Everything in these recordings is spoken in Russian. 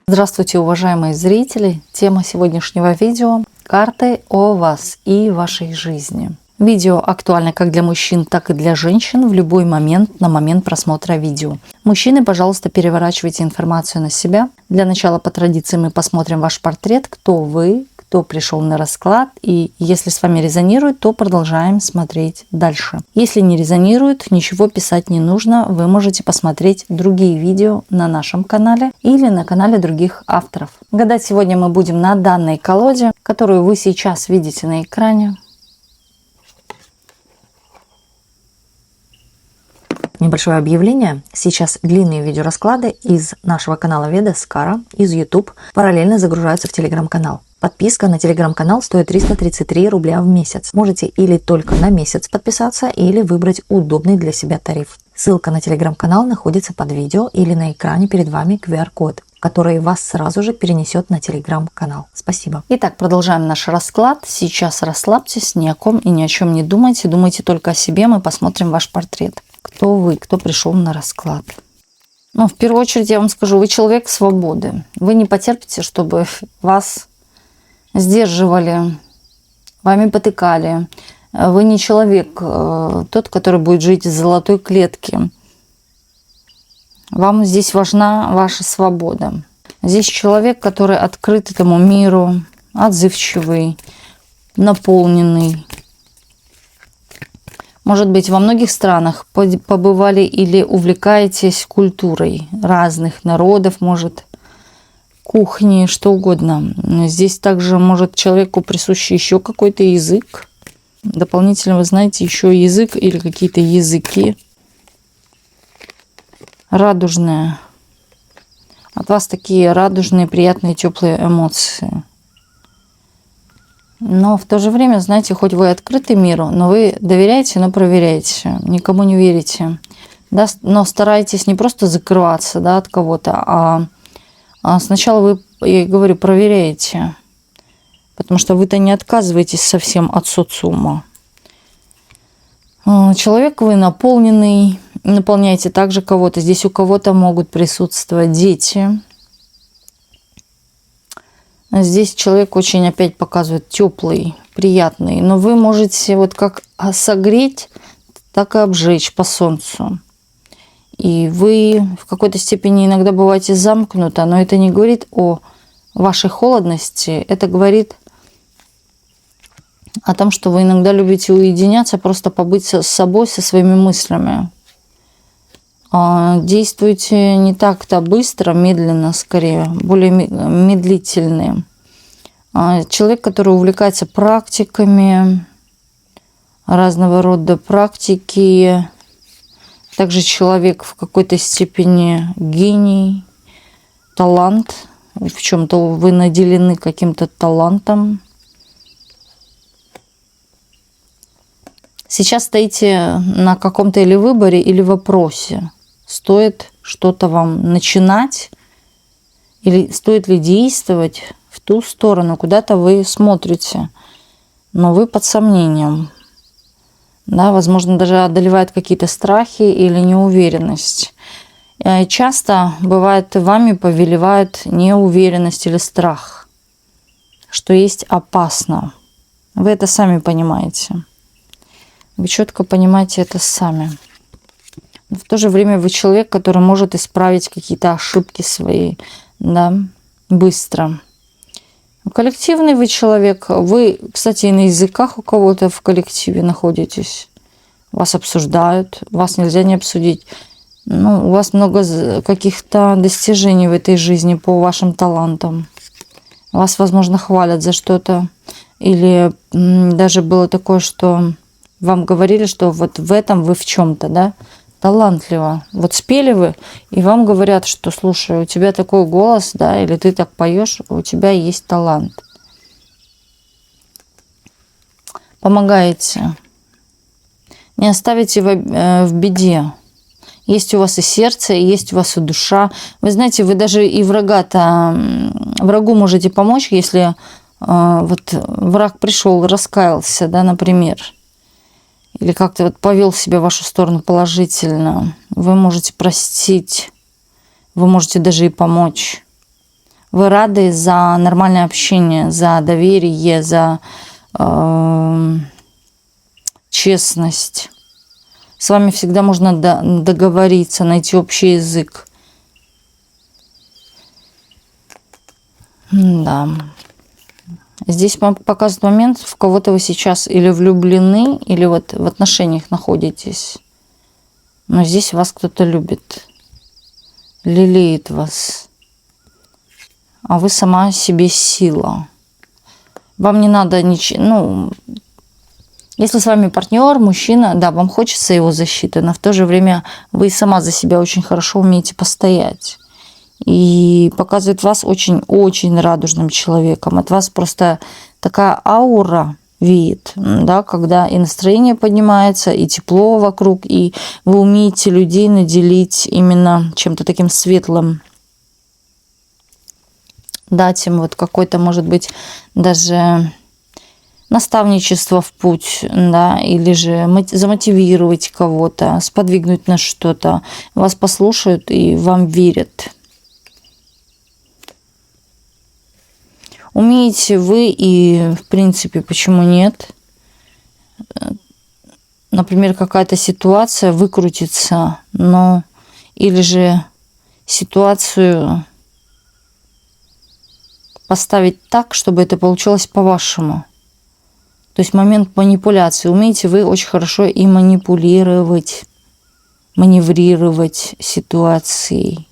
Здравствуйте, уважаемые зрители! Тема сегодняшнего видео – карты о вас и вашей жизни. Видео актуально как для мужчин, так и для женщин в любой момент на момент просмотра видео. Мужчины, пожалуйста, переворачивайте информацию на себя. Для начала по традиции мы посмотрим ваш портрет, кто вы, кто пришел на расклад, и если с вами резонирует, то продолжаем смотреть дальше. Если не резонирует, ничего писать не нужно, вы можете посмотреть другие видео на нашем канале или на канале других авторов. Гадать сегодня мы будем на данной колоде, которую вы сейчас видите на экране. Небольшое объявление. Сейчас длинные видеорасклады из нашего канала Веда Скара, из YouTube, параллельно загружаются в телеграм-канал. Подписка на телеграм-канал стоит 333 рубля в месяц. Можете или только на месяц подписаться, или выбрать удобный для себя тариф. Ссылка на телеграм-канал находится под видео или на экране перед вами QR-код, который вас сразу же перенесет на телеграм-канал. Спасибо. Итак, продолжаем наш расклад. Сейчас расслабьтесь, ни о ком и ни о чем не думайте. Думайте только о себе. Мы посмотрим ваш портрет. Кто вы, кто пришел на расклад. Ну, в первую очередь я вам скажу, вы человек свободы. Вы не потерпите, чтобы вас сдерживали, вами потыкали. Вы не человек, тот, который будет жить в золотой клетке. Вам здесь важна ваша свобода. Здесь человек, который открыт этому миру, отзывчивый, наполненный. Может быть, во многих странах побывали или увлекаетесь культурой разных народов, может, кухни, что угодно. Здесь также может человеку присущ еще какой-то язык. Дополнительно вы знаете еще язык или какие-то языки. Радужные. От вас такие радужные, приятные, теплые эмоции. Но в то же время, знаете, хоть вы открыты миру, но вы доверяете, но проверяете. Никому не верите. Да? Но старайтесь не просто закрываться, да, от кого-то, а сначала вы, я говорю, проверяете. Потому что вы-то не отказываетесь совсем от социума. Человек вы наполненный, наполняете также кого-то. Здесь у кого-то могут присутствовать дети. Здесь человек очень опять показывает теплый, приятный. Но вы можете вот как согреть, так и обжечь по солнцу. И вы в какой-то степени иногда бываете замкнуты, но это не говорит о вашей холодности. Это говорит о том, что вы иногда любите уединяться, просто побыть с собой, со своими мыслями. Действуйте не так-то быстро, медленно скорее, более медлительные. Человек, который увлекается практиками, разного рода практики. Также человек в какой-то степени гений, талант. В чем-то вы наделены каким-то талантом. Сейчас стоите на каком-то или выборе, или вопросе. Стоит что-то вам начинать, или стоит ли действовать в ту сторону, куда-то вы смотрите, но вы под сомнением. Да, возможно, даже одолевают какие-то страхи или неуверенность. Часто бывает, вами повелевает неуверенность или страх, что есть опасно. Вы это сами понимаете. Вы четко понимаете это сами. Но в то же время вы человек, который может исправить какие-то ошибки свои, да, быстро. Коллективный вы человек. Вы, кстати, и на языках у кого-то в коллективе находитесь. Вас обсуждают, вас нельзя не обсудить. Ну, у вас много каких-то достижений в этой жизни по вашим талантам. Вас, возможно, хвалят за что-то. Или даже было такое, что вам говорили, что вот в этом вы в чем-то, да, талантливо. Вот спели вы, и вам говорят, что, слушай, у тебя такой голос, да, или ты так поешь, у тебя есть талант. Помогаете. Не оставите в беде. Есть у вас и сердце, есть у вас и душа. Вы знаете, вы даже и врагу можете помочь, если вот враг пришел, раскаялся, да, например. Или как-то вот повел себя в вашу сторону положительно. Вы можете простить, вы можете даже и помочь. Вы рады за нормальное общение, за доверие, за честность. С вами всегда можно договориться, найти общий язык. Да. Здесь вам показывает момент, в кого-то вы сейчас или влюблены, или вот в отношениях находитесь. Но здесь вас кто-то любит, лелеет вас. А вы сама себе сила. Вам не надо ничего... Ну, если с вами партнер, мужчина, да, вам хочется его защиты, но в то же время вы сама за себя очень хорошо умеете постоять. И показывает вас очень-очень радужным человеком. От вас просто такая аура веет, да, когда и настроение поднимается, и тепло вокруг, и вы умеете людей наделить именно чем-то таким светлым. Дать им вот какой-то, может быть, даже наставничество в путь, да, или же замотивировать кого-то, сподвигнуть на что-то. Вас послушают и вам верят. Умеете вы и, в принципе, почему нет? Например, какая-то ситуация выкрутится, но или же ситуацию поставить так, чтобы это получилось по-вашему. То есть момент манипуляции. Умеете вы очень хорошо и манипулировать, маневрировать ситуацией.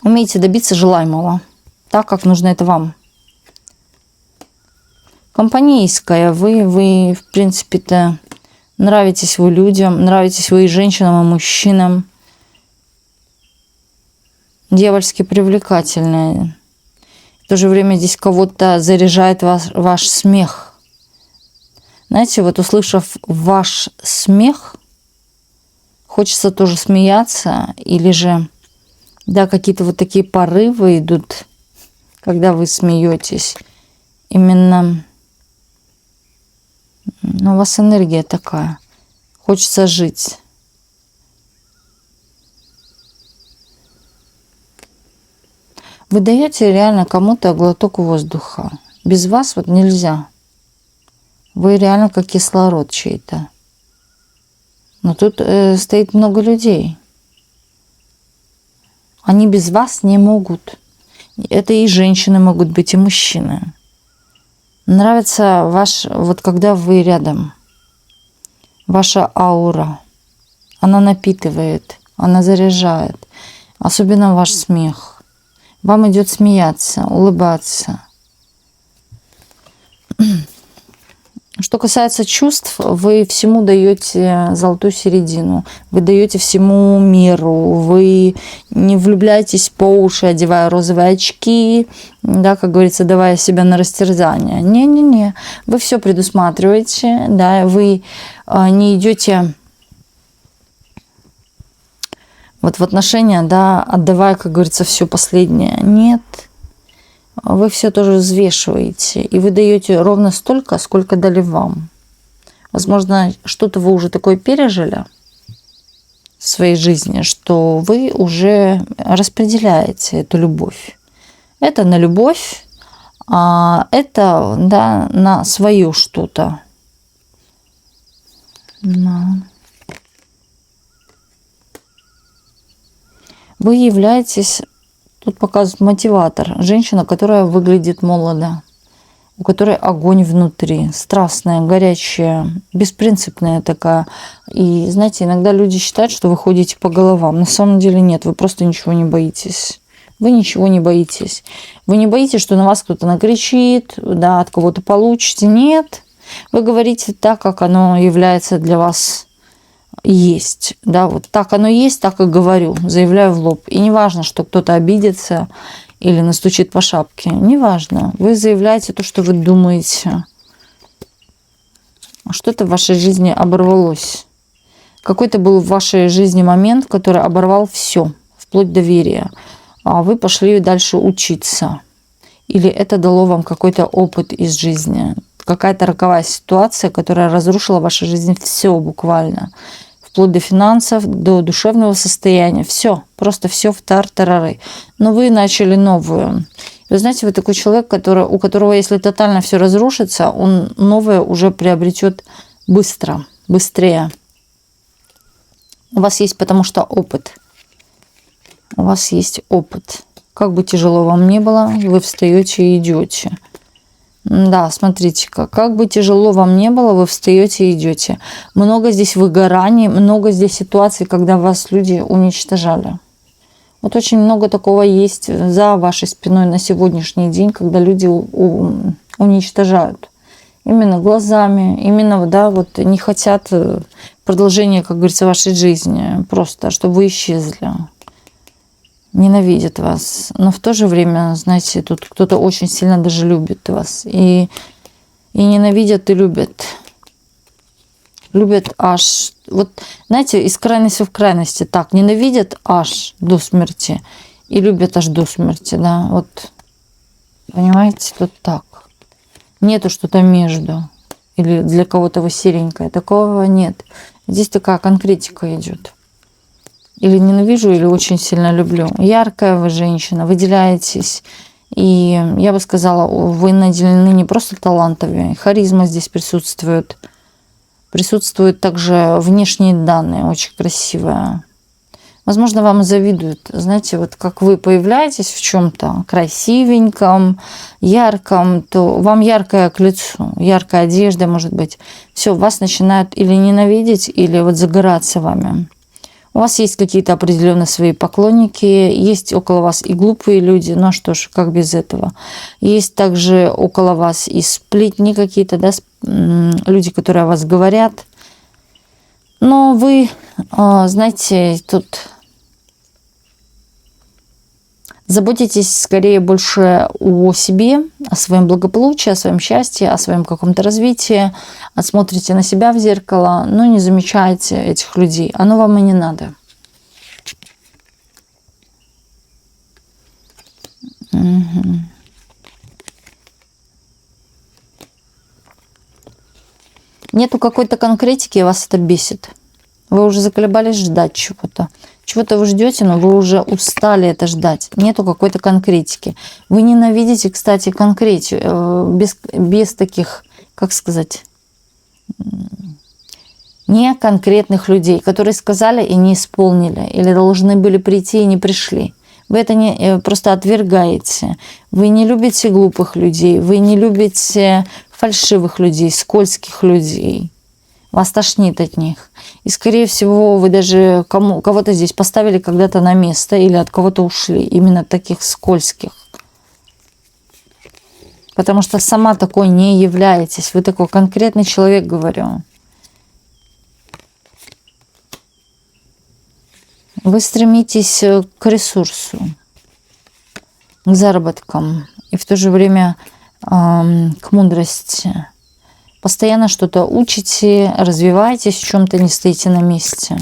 Умеете добиться желаемого, так, как нужно это вам. Компанейская. Вы в принципе-то, нравитесь вы людям, нравитесь вы и женщинам, и мужчинам. Дьявольски привлекательная. В то же время здесь кого-то заряжает ваш смех. Знаете, вот услышав ваш смех, хочется тоже смеяться, или же, да, какие-то вот такие порывы идут, когда вы смеетесь. Именно, ну, у вас энергия такая. Хочется жить. Вы даете реально кому-то глоток воздуха. Без вас вот нельзя. Вы реально как кислород чей-то. Но тут стоит много людей. Они без вас не могут. Это и женщины могут быть, и мужчины. Нравится ваш, вот когда вы рядом, ваша аура. Она напитывает, она заряжает. Особенно ваш смех. Вам идет смеяться, улыбаться. Что касается чувств, вы всему даете золотую середину. Вы даете всему миру. Вы не влюбляетесь по уши, одевая розовые очки, да, как говорится, давая себя на растерзание. Не-не-не. Вы все предусматриваете, да, вы не идете вот в отношения, да, отдавая, как говорится, все последнее. Нет. Вы все тоже взвешиваете. И вы даете ровно столько, сколько дали вам. Возможно, что-то вы уже такое пережили в своей жизни, что вы уже распределяете эту любовь. Это на любовь, а это, да, на свое что-то. Да. Вы являетесь, тут показывает мотиватор, женщина, которая выглядит молодо, у которой огонь внутри, страстная, горячая, беспринципная такая. И, знаете, иногда люди считают, что вы ходите по головам. На самом деле нет, вы просто ничего не боитесь. Вы ничего не боитесь. Вы не боитесь, что на вас кто-то накричит, да, от кого-то получите. Нет. Вы говорите так, как оно является для вас есть, да, вот так оно есть, так и говорю, заявляю в лоб. И не важно, что кто-то обидится или настучит по шапке, не важно. Вы заявляете то, что вы думаете. Что-то в вашей жизни оборвалось. Какой-то был в вашей жизни момент, который оборвал все, вплоть до доверия. А вы пошли дальше учиться. Или это дало вам какой-то опыт из жизни. Какая-то роковая ситуация, которая разрушила в вашей жизни все буквально. вплоть до финансов, до душевного состояния. Все, просто все в тартарары. Но вы начали новую. Вы знаете, вы такой человек, у которого, если тотально все разрушится, он новое уже приобретет быстрее. У вас есть потому что опыт. У вас есть опыт. Как бы тяжело вам ни было, вы встаете и идете. Да, смотрите-ка, как бы тяжело вам ни было, вы встаете и идете. Много здесь выгораний, много здесь ситуаций, когда вас люди уничтожали. Вот очень много такого есть за вашей спиной на сегодняшний день, когда люди уничтожают. Именно глазами, именно, да, вот не хотят продолжения, как говорится, вашей жизни. Просто, чтобы вы исчезли. Ненавидят вас. Но в то же время, знаете, тут кто-то очень сильно даже любит вас. И ненавидят, и любят. Любят аж... Вот, знаете, из крайности в крайности. Так, ненавидят аж до смерти. И любят аж до смерти, да. Вот, понимаете, тут так. Нету что-то между. Или для кого-то вы серенькая. Такого нет. Здесь такая конкретика идет. Или ненавижу, или очень сильно люблю. Яркая вы женщина, выделяетесь. И я бы сказала, вы наделены не просто талантами. Харизма здесь присутствует. Присутствуют также внешние данные, очень красивые. Возможно, вам завидуют. Знаете, вот как вы появляетесь в чем-то красивеньком, ярком, то вам яркое к лицу, яркая одежда, может быть. Все, вас начинают или ненавидеть, или вот загораться вами. У вас есть какие-то определенные свои поклонники, есть около вас и глупые люди, ну а что ж, как без этого. Есть также около вас и сплетни какие-то, да, люди, которые о вас говорят. Но вы, знаете, тут заботитесь скорее больше о себе, о своем благополучии, о своем счастье, о своем каком-то развитии. Смотрите на себя в зеркало, но не замечаете этих людей. Оно вам и не надо. Угу. Нету какой-то конкретики, и вас это бесит. Вы уже заколебались ждать чего-то. Чего-то вы ждете, но вы уже устали это ждать. Нету какой-то конкретики. Вы ненавидите, кстати, конкретику. Без таких, как сказать, не конкретных людей, которые сказали и не исполнили. Или должны были прийти и не пришли. Вы это не просто отвергаете. Вы не любите глупых людей. Вы не любите фальшивых людей, скользких людей. Вас тошнит от них. И, скорее всего, вы даже кого-то здесь поставили когда-то на место или от кого-то ушли. Именно таких скользких. Потому что сама такой не являетесь. Вы такой конкретный человек, говорю. Вы стремитесь к ресурсу, к заработкам. И в то же время к мудрости. Постоянно что-то учите, развиваетесь, в чем-то не стоите на месте.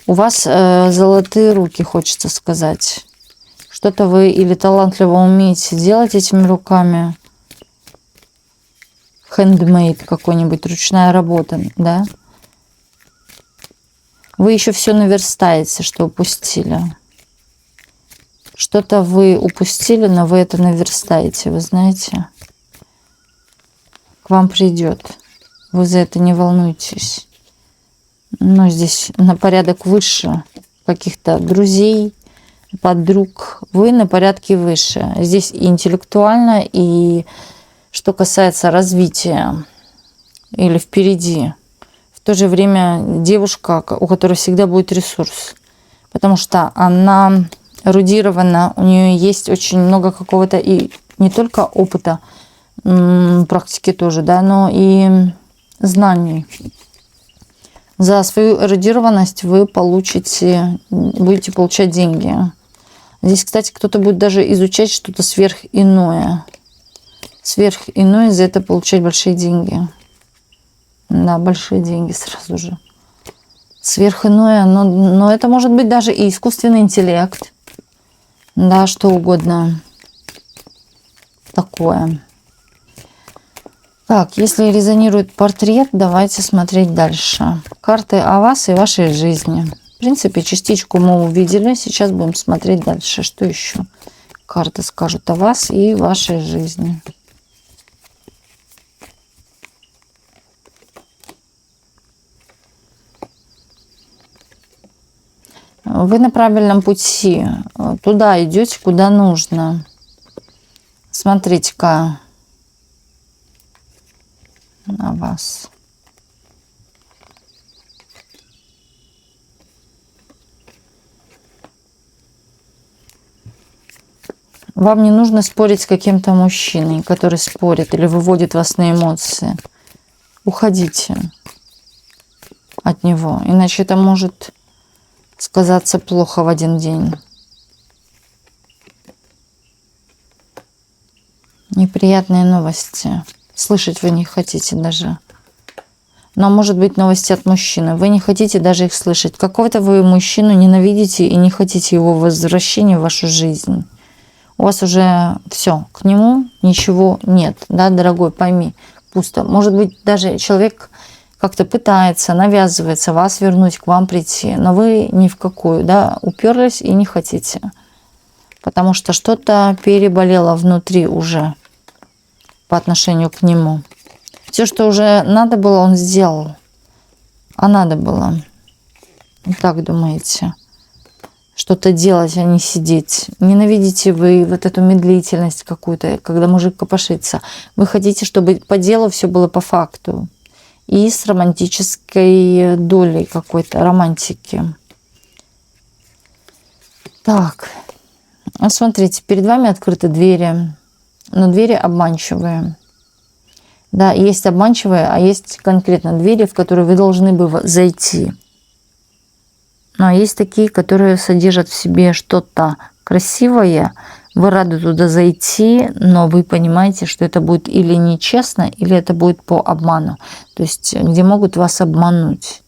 У вас золотые руки, хочется сказать. Что-то вы или талантливо умеете делать этими руками. Handmade какой-нибудь, ручная работа, да? Вы еще все наверстаете, что упустили. Что-то вы упустили, но вы это наверстаете, вы знаете. К вам придет. Вы за это не волнуйтесь. Но здесь на порядок выше каких-то друзей, подруг. Вы на порядке выше. Здесь и интеллектуально, и что касается развития или впереди. В то же время девушка, у которой всегда будет ресурс. Потому что она эрудирована, у нее есть очень много какого-то и не только опыта, практики тоже, да, но и знаний. За свою эрудированность вы будете получать деньги. Здесь, кстати, кто-то будет даже изучать что-то сверхиное. Сверхиное, за это получать большие деньги. Да, большие деньги сразу же. Сверхиное, но это может быть даже и искусственный интеллект. Да, что угодно такое. Так, если резонирует портрет, давайте смотреть дальше. Карты о вас и вашей жизни. В принципе, частичку мы увидели. Сейчас будем смотреть дальше. Что еще карты скажут о вас и вашей жизни. Вы на правильном пути. Туда идете, куда нужно. Смотрите-ка на вас. Вам не нужно спорить с каким-то мужчиной, который спорит или выводит вас на эмоции. Уходите от него, иначе это может сказаться плохо в один день. Неприятные новости. Слышать вы не хотите даже. Но может быть новости от мужчины. Вы не хотите даже их слышать. Какого-то вы мужчину ненавидите и не хотите его возвращения в вашу жизнь. У вас уже все, к нему ничего нет. Да, дорогой, пойми, пусто. Может быть, даже человек как-то пытается, навязывается вас вернуть, к вам прийти, но вы ни в какую, да, уперлись и не хотите. Потому что что-то переболело внутри уже по отношению к нему. Все, что уже надо было, он сделал. А надо было. Так думаете? Что-то делать, а не сидеть. Ненавидите вы вот эту медлительность какую-то, когда мужик копошится. Вы хотите, чтобы по делу все было по факту. И с романтической долей какой-то романтики. Так. Смотрите, перед вами открыты двери. Но двери обманчивые. Да, есть обманчивые, а есть конкретно двери, в которые вы должны бы зайти. Но есть такие, которые содержат в себе что-то красивое. Вы рады туда зайти, но вы понимаете, что это будет или нечестно, или это будет по обману. То есть, где могут вас обмануть.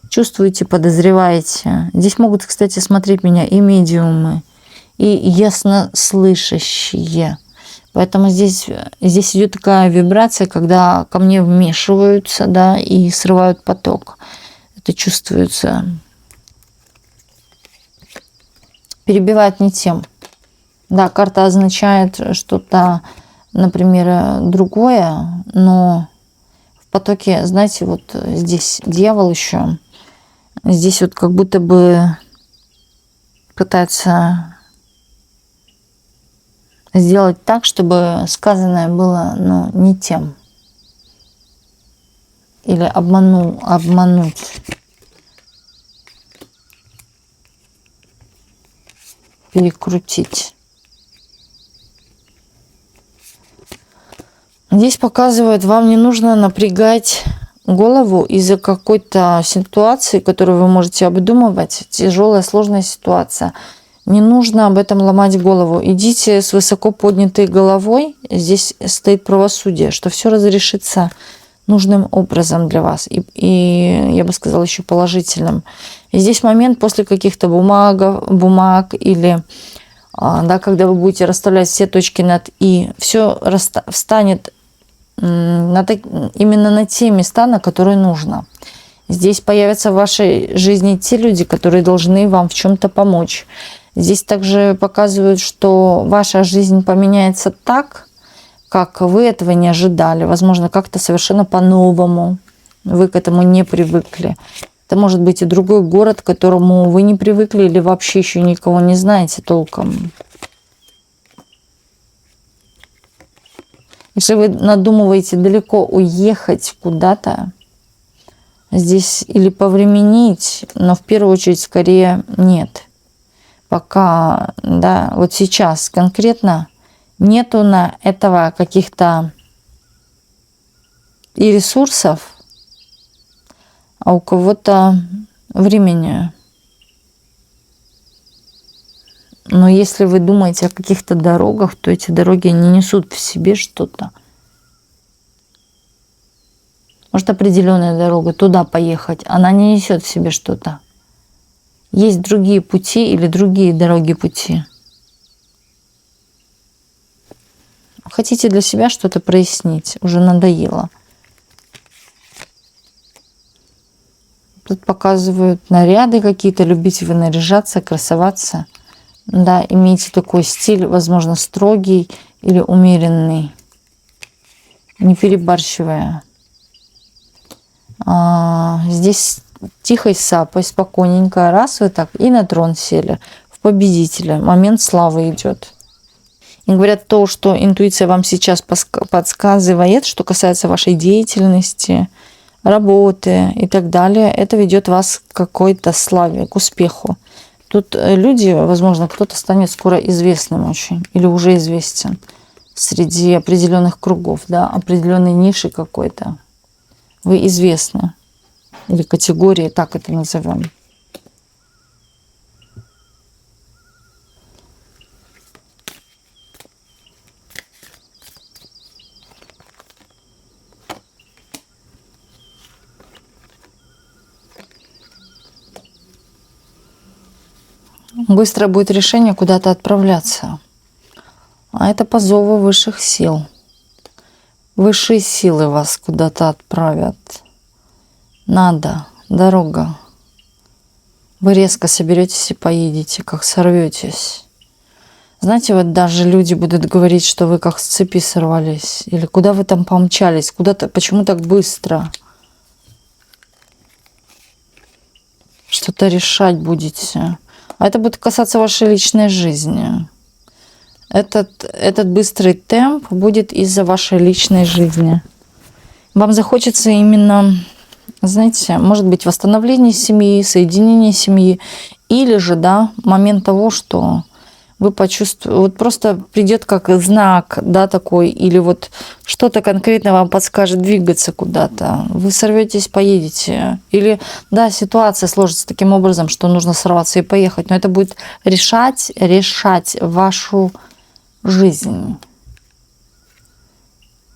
Чувствуете, подозреваете. Здесь могут, кстати, смотреть меня и медиумы, и яснослышащие. Поэтому здесь идет такая вибрация, когда ко мне вмешиваются, да, и срывают поток. Это чувствуется. Перебивает не тем. Да, карта означает что-то, например, другое, но в потоке, знаете, вот здесь дьявол еще, здесь вот как будто бы пытается сделать так, чтобы сказанное было, ну, не тем. Или обмануть. Перекрутить. Здесь показывают, вам не нужно напрягать голову из-за какой-то ситуации, которую вы можете обдумывать. Тяжелая, сложная ситуация. Не нужно об этом ломать голову. Идите с высоко поднятой головой. Здесь стоит правосудие, что все разрешится нужным образом для вас. И я бы сказала, еще положительным. И здесь момент после каких-то бумаг или, да, когда вы будете расставлять все точки над «и», все встанет именно на те места, на которые нужно. Здесь появятся в вашей жизни те люди, которые должны вам в чем-то помочь. Здесь также показывают, что ваша жизнь поменяется так, как вы этого не ожидали. Возможно, как-то совершенно по-новому. Вы к этому не привыкли. Это может быть и другой город, к которому вы не привыкли или вообще еще никого не знаете толком. Если вы надумываете далеко уехать куда-то, здесь или повременить, но в первую очередь скорее нет. Пока, да, вот сейчас конкретно нету на этого каких-то и ресурсов, а у кого-то времени. Но если вы думаете о каких-то дорогах, то эти дороги не несут в себе что-то. Может, определенная дорога, туда поехать, она не несет в себе что-то. Есть другие пути или другие дороги пути. хотите для себя что-то прояснить, уже надоело. Тут показывают наряды какие-то, любите вы наряжаться, красоваться. Да, имейте такой стиль, возможно, строгий или умеренный, не перебарщивая. Здесь тихой сапой, спокойненько, раз вы так, и на трон сели, в победителя, момент славы идет. И говорят, то, что интуиция вам сейчас подсказывает, что касается вашей деятельности, работы и так далее, это ведет вас к какой-то славе, к успеху. Тут люди, возможно, кто-то станет скоро известным очень, или уже известен среди определенных кругов, да, определенной ниши какой-то. Вы известны. Или категории, так это назовем. Быстро будет решение куда-то отправляться. А это по зову высших сил. Высшие силы вас куда-то отправят. Надо, дорога. Вы резко соберетесь и поедете, как сорветесь. Знаете, вот даже люди будут говорить, что вы как с цепи сорвались. Или куда вы там помчались, куда-то, почему так быстро? Что-то решать будете. А это будет касаться вашей личной жизни. Этот быстрый темп будет из-за вашей личной жизни. Вам захочется именно, знаете, может быть, восстановление семьи, соединение семьи. Или же, да, момент того, что вы почувствуете, вот просто придет как знак, да, такой, или вот что-то конкретно вам подскажет двигаться куда-то. Вы сорветесь, поедете. Или, да, ситуация сложится таким образом, что нужно сорваться и поехать. Но это будет решать вашу жизнь.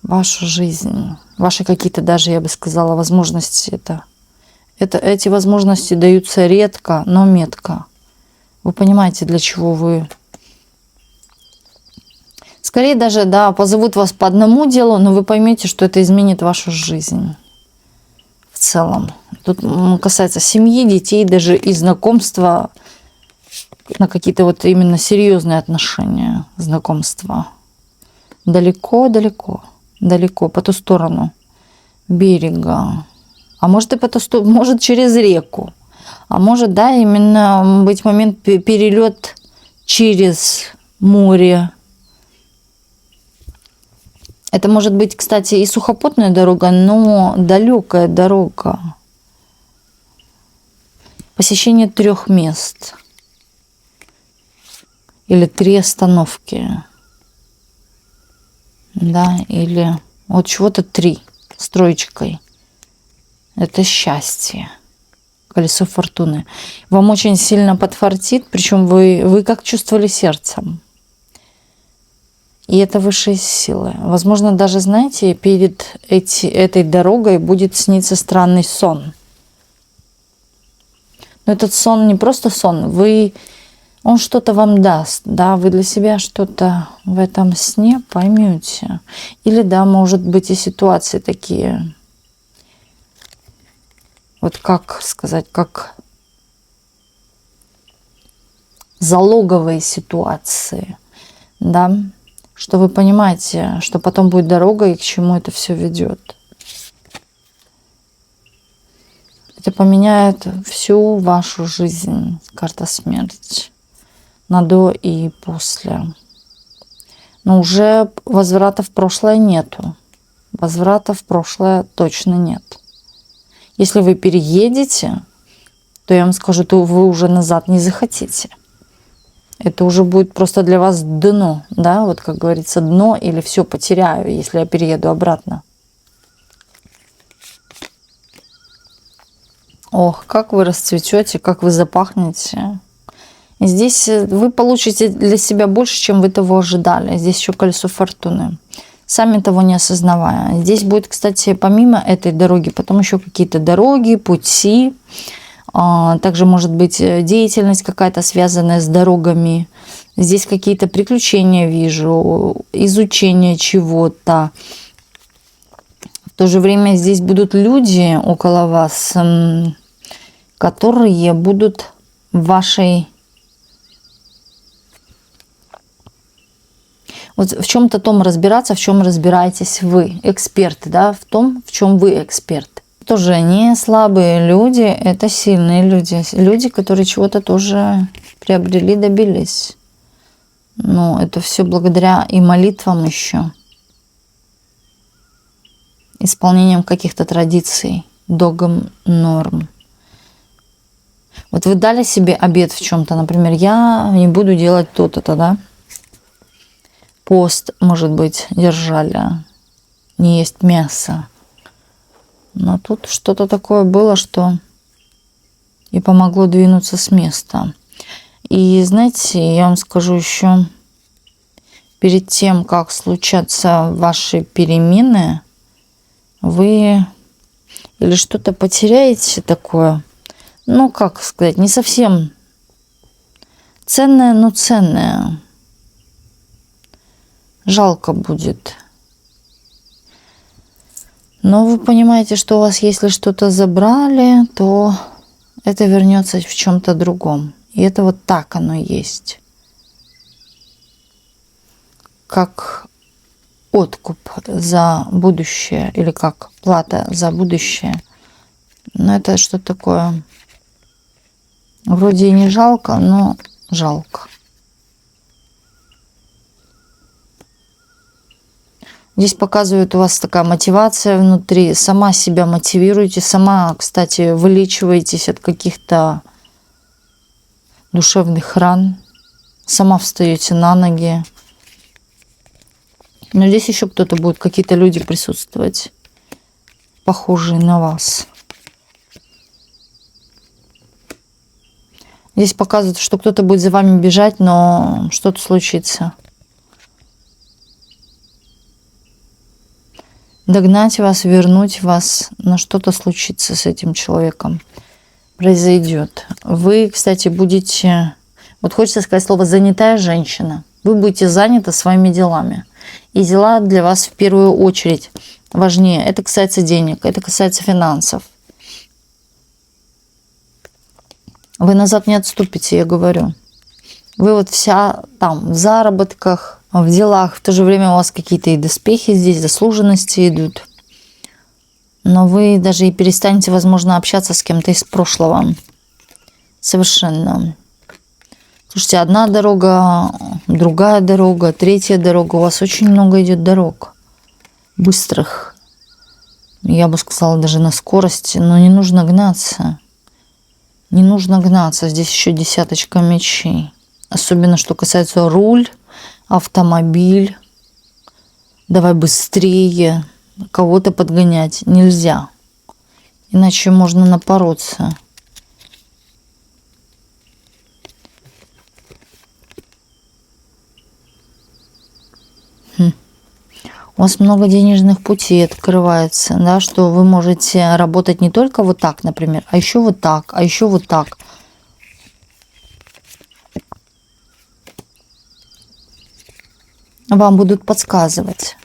Вашу жизнь. Ваши какие-то даже, я бы сказала, возможности. Эти возможности даются редко, но метко. Вы понимаете, для чего вы... Скорее даже, да, позовут вас по одному делу, но вы поймете, что это изменит вашу жизнь в целом. Тут касается семьи, детей, даже и знакомства на какие-то вот именно серьезные отношения, знакомства. Далеко-далеко, далеко, по ту сторону берега. А может и по ту сторону, может через реку. А может, да, именно быть момент перелет через море. Это может быть, кстати, и сухопутная дорога, но далекая дорога. Посещение 3 мест. Или 3 остановки. Да, или вот чего-то 3 с троечкой. Это счастье. Колесо фортуны. Вам очень сильно подфартит, причем вы как чувствовали сердцем. И это высшие силы. Возможно, даже, знаете, перед этой дорогой будет сниться странный сон. Но этот сон не просто сон, он что-то вам даст. Да, вы для себя что-то в этом сне поймете. Или, да, может быть и ситуации такие. Вот как сказать, как залоговые ситуации. Да. Что вы понимаете, что потом будет дорога и к чему это все ведет. Это поменяет всю вашу жизнь, карта смерти, на до и после. Но уже возврата в прошлое нету. Возврата в прошлое точно нет. Если вы переедете, то я вам скажу, то вы уже назад не захотите. Это уже будет просто для вас дно, да, вот как говорится, дно или все потеряю, если я перееду обратно. Ох, как вы расцветете, как вы запахнете. И здесь вы получите для себя больше, чем вы того ожидали. Здесь еще колесо фортуны, сами того не осознавая. Здесь будет, кстати, помимо этой дороги, потом еще какие-то дороги, пути. Также может быть деятельность какая-то, связанная с дорогами. Здесь какие-то приключения вижу, изучение чего-то. В то же время здесь будут люди около вас, которые будут в вашей... Вот в чем-то том разбираться, в чем разбираетесь вы, эксперты, да, в том, в чем вы эксперт. Тоже не слабые люди, это сильные люди. Люди, которые чего-то тоже приобрели, добились. Но это все благодаря и молитвам еще. Исполнением каких-то традиций, догм, норм. Вот вы дали себе обет в чем-то, например, я не буду делать то-то, да? Пост, может быть, держали, не есть мясо. Но тут что-то такое было, что и помогло двинуться с места. И знаете, я вам скажу еще, перед тем, как случатся ваши перемены, вы или что-то потеряете такое, ну, как сказать, не совсем ценное, но ценное. Жалко будет. Но вы понимаете, что у вас, если что-то забрали, то это вернется в чем-то другом. И это вот так оно есть. Как откуп за будущее или как плата за будущее. Но это что такое? Вроде и не жалко, но жалко. Здесь показывают, у вас такая мотивация внутри. Сама себя мотивируете. Сама, кстати, вылечиваетесь от каких-то душевных ран. Сама встаете на ноги. Но здесь еще кто-то будет, какие-то люди присутствовать, похожие на вас. Здесь показывают, что кто-то будет за вами бежать, но что-то случится. Догнать вас, вернуть вас, но что-то случится с этим человеком. Произойдет. Вы, кстати, будете... Вот хочется сказать слово «занятая женщина». Вы будете заняты своими делами. И дела для вас в первую очередь важнее. Это касается денег, это касается финансов. Вы назад не отступите, я говорю. Вы вот вся там в заработках, в делах. В то же время у вас какие-то и доспехи здесь, заслуженности идут. Но вы даже и перестанете, возможно, общаться с кем-то из прошлого. Совершенно. Слушайте, одна дорога, другая дорога, третья дорога. У вас очень много идет дорог. Быстрых. Я бы сказала, даже на скорости. Но не нужно гнаться. Не нужно гнаться. Здесь еще десяточка мечей. Особенно, что касается руль, автомобиль. Давай быстрее. Кого-то подгонять нельзя. Иначе можно напороться. У вас много денежных путей открывается, да, что вы можете работать не только вот так, например, а еще вот так, а еще вот так. Вам будут подсказывать.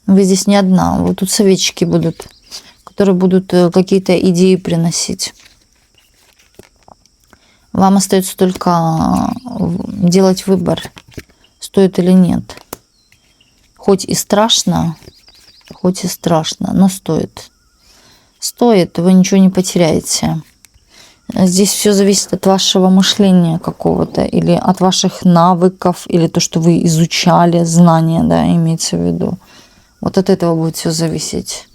Вы здесь не одна. Вот тут советчики будут, которые будут какие-то идеи приносить. Вам остается только делать выбор, стоит или нет. Хоть и страшно, но стоит. Стоит, вы ничего не потеряете. Здесь все зависит от вашего мышления какого-то, или от ваших навыков, или то, что вы изучали, знания, да, имеется в виду. Вот от этого будет все зависеть.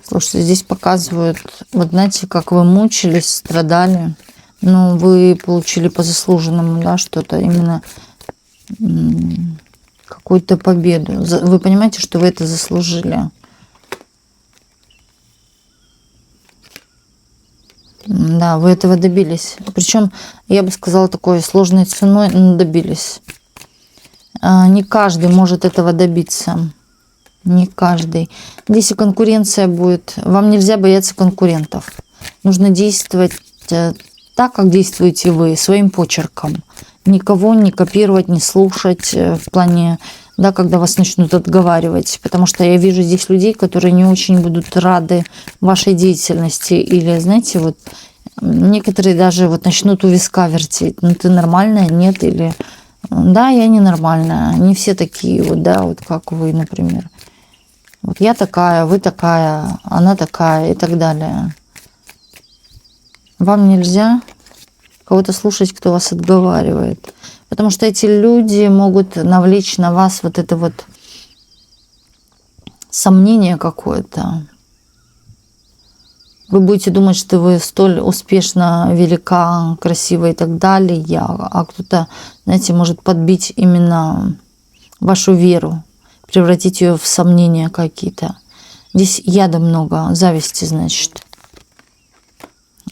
Слушайте, здесь показывают, вот знаете, как вы мучились, страдали. Ну, вы получили по заслуженному, да, что-то именно какую-то победу. Вы понимаете, что вы это заслужили. Да, вы этого добились. Причем, я бы сказала, такой сложной ценой, но добились. Не каждый может этого добиться. Не каждый. Здесь и конкуренция будет. Вам нельзя бояться конкурентов. Нужно действовать так, как действуете вы, своим почерком. Никого не копировать, не слушать в плане, да, когда вас начнут отговаривать. Потому что я вижу здесь людей, которые не очень будут рады вашей деятельности. Или, знаете, вот некоторые даже вот начнут у виска вертеть. Ну, ты нормальная, нет? Или да, я ненормальная. Не все такие вот, да, вот как вы, например. Вот я такая, вы такая, она такая и так далее. Вам нельзя кого-то слушать, кто вас отговаривает. Потому что эти люди могут навлечь на вас вот это вот сомнение какое-то. Вы будете думать, что вы столь успешно, велика, красива и так далее, а кто-то, знаете, может подбить именно вашу веру, превратить ее в сомнения какие-то. Здесь яда много, зависти, значит.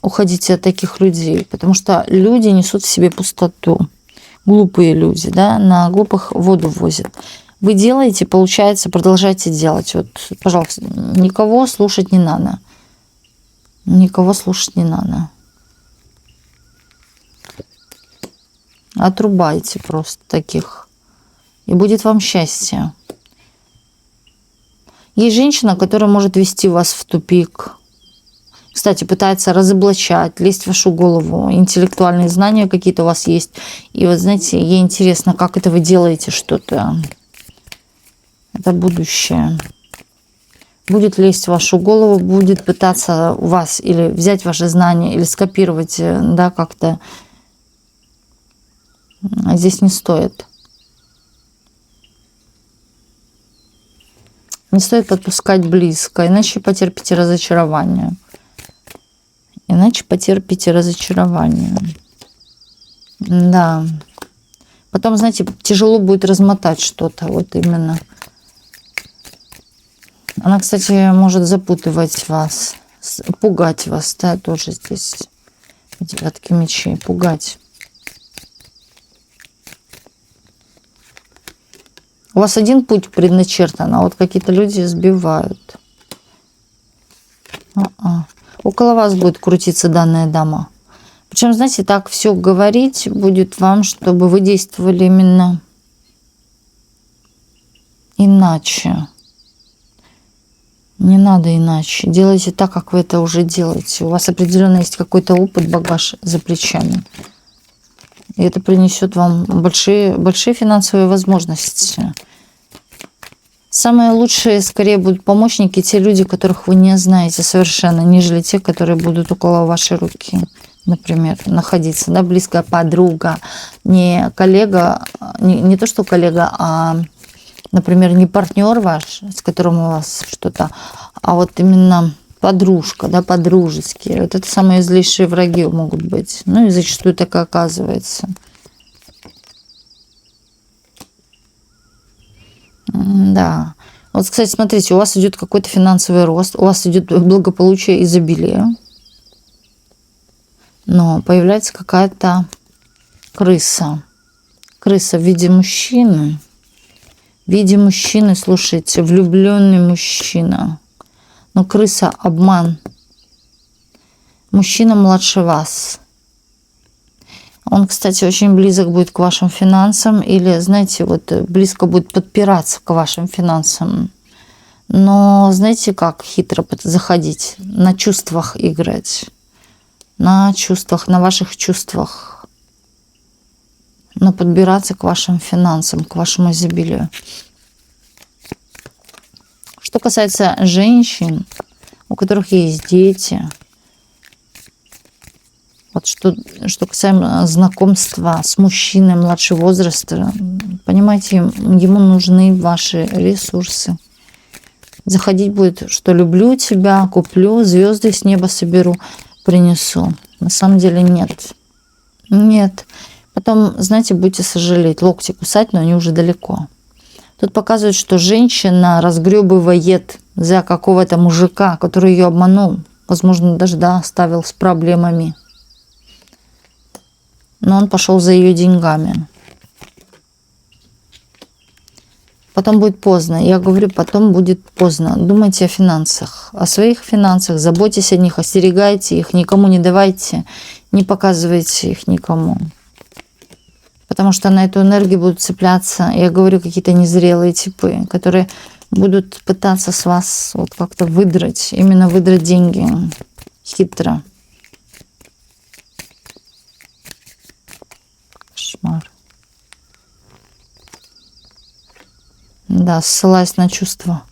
Уходите от таких людей, потому что люди несут в себе пустоту. Глупые люди, да, на глупых воду возят. Вы делаете, получается, продолжайте делать. Вот, пожалуйста, никого слушать не надо. Никого слушать не надо. Отрубайте просто таких. И будет вам счастье. Есть женщина, которая может вести вас в тупик. Кстати, пытается разоблачать, лезть в вашу голову. Интеллектуальные знания какие-то у вас есть. И вот, знаете, ей интересно, как это вы делаете что-то. Это будущее. Будет лезть в вашу голову, будет пытаться у вас или взять ваши знания, или скопировать, да, как-то. Здесь не стоит. Не стоит подпускать близко, иначе потерпите разочарование. Иначе потерпите разочарование. Да. Потом, знаете, тяжело будет размотать что-то, вот именно. Она, кстати, может запутывать вас, пугать вас, да, тоже здесь. Девятки мечей, пугать. У вас один путь предначертан, а вот какие-то люди сбивают. Около вас будет крутиться данная дама. Причем, знаете, так все говорить будет вам, чтобы вы действовали именно иначе. Не надо иначе. Делайте так, как вы это уже делаете. У вас определенно есть какой-то опыт, багаж за плечами. И это принесет вам большие финансовые возможности. Самые лучшие, скорее, будут помощники, те люди, которых вы не знаете совершенно, нежели те, которые будут около вашей руки, например, находиться. Да, близкая подруга, не коллега, не то, что коллега, а, например, не партнер ваш, с которым у вас что-то, а вот именно подружка, да, подружеские. Вот это самые злейшие враги могут быть. Ну и зачастую так и оказывается. Да. Вот, кстати, смотрите, у вас идет какой-то финансовый рост, у вас идет благополучие, изобилие. Но появляется какая-то крыса. Крыса в виде мужчины. В виде мужчины, слушайте, влюбленный мужчина. Но крыса – обман. Мужчина младше вас. Он, кстати, очень близок будет к вашим финансам. Или, знаете, вот близко будет подпираться к вашим финансам. Но знаете, как хитро заходить? На чувствах играть. На чувствах, на ваших чувствах. Но подбираться к вашим финансам, к вашему изобилию. Что касается женщин, у которых есть дети, вот что касаемо знакомства с мужчиной младшего возраста, понимаете, ему нужны ваши ресурсы. Заходить будет, что люблю тебя, куплю, звезды с неба соберу, принесу. На самом деле нет. Нет. Потом, знаете, будете сожалеть. Локти кусать, но они уже далеко. Тут показывает, что женщина разгребывает за какого-то мужика, который ее обманул. Возможно, даже, да, оставил с проблемами. Но он пошел за ее деньгами. Потом будет поздно. Я говорю, потом будет поздно. Думайте о финансах, о своих финансах, заботьтесь о них, остерегайте их, никому не давайте, не показывайте их никому. Потому что на эту энергию будут цепляться, я говорю, какие-то незрелые типы, которые будут пытаться с вас вот как-то выдрать, именно выдрать деньги хитро. Кошмар. Да, ссылаясь на чувства.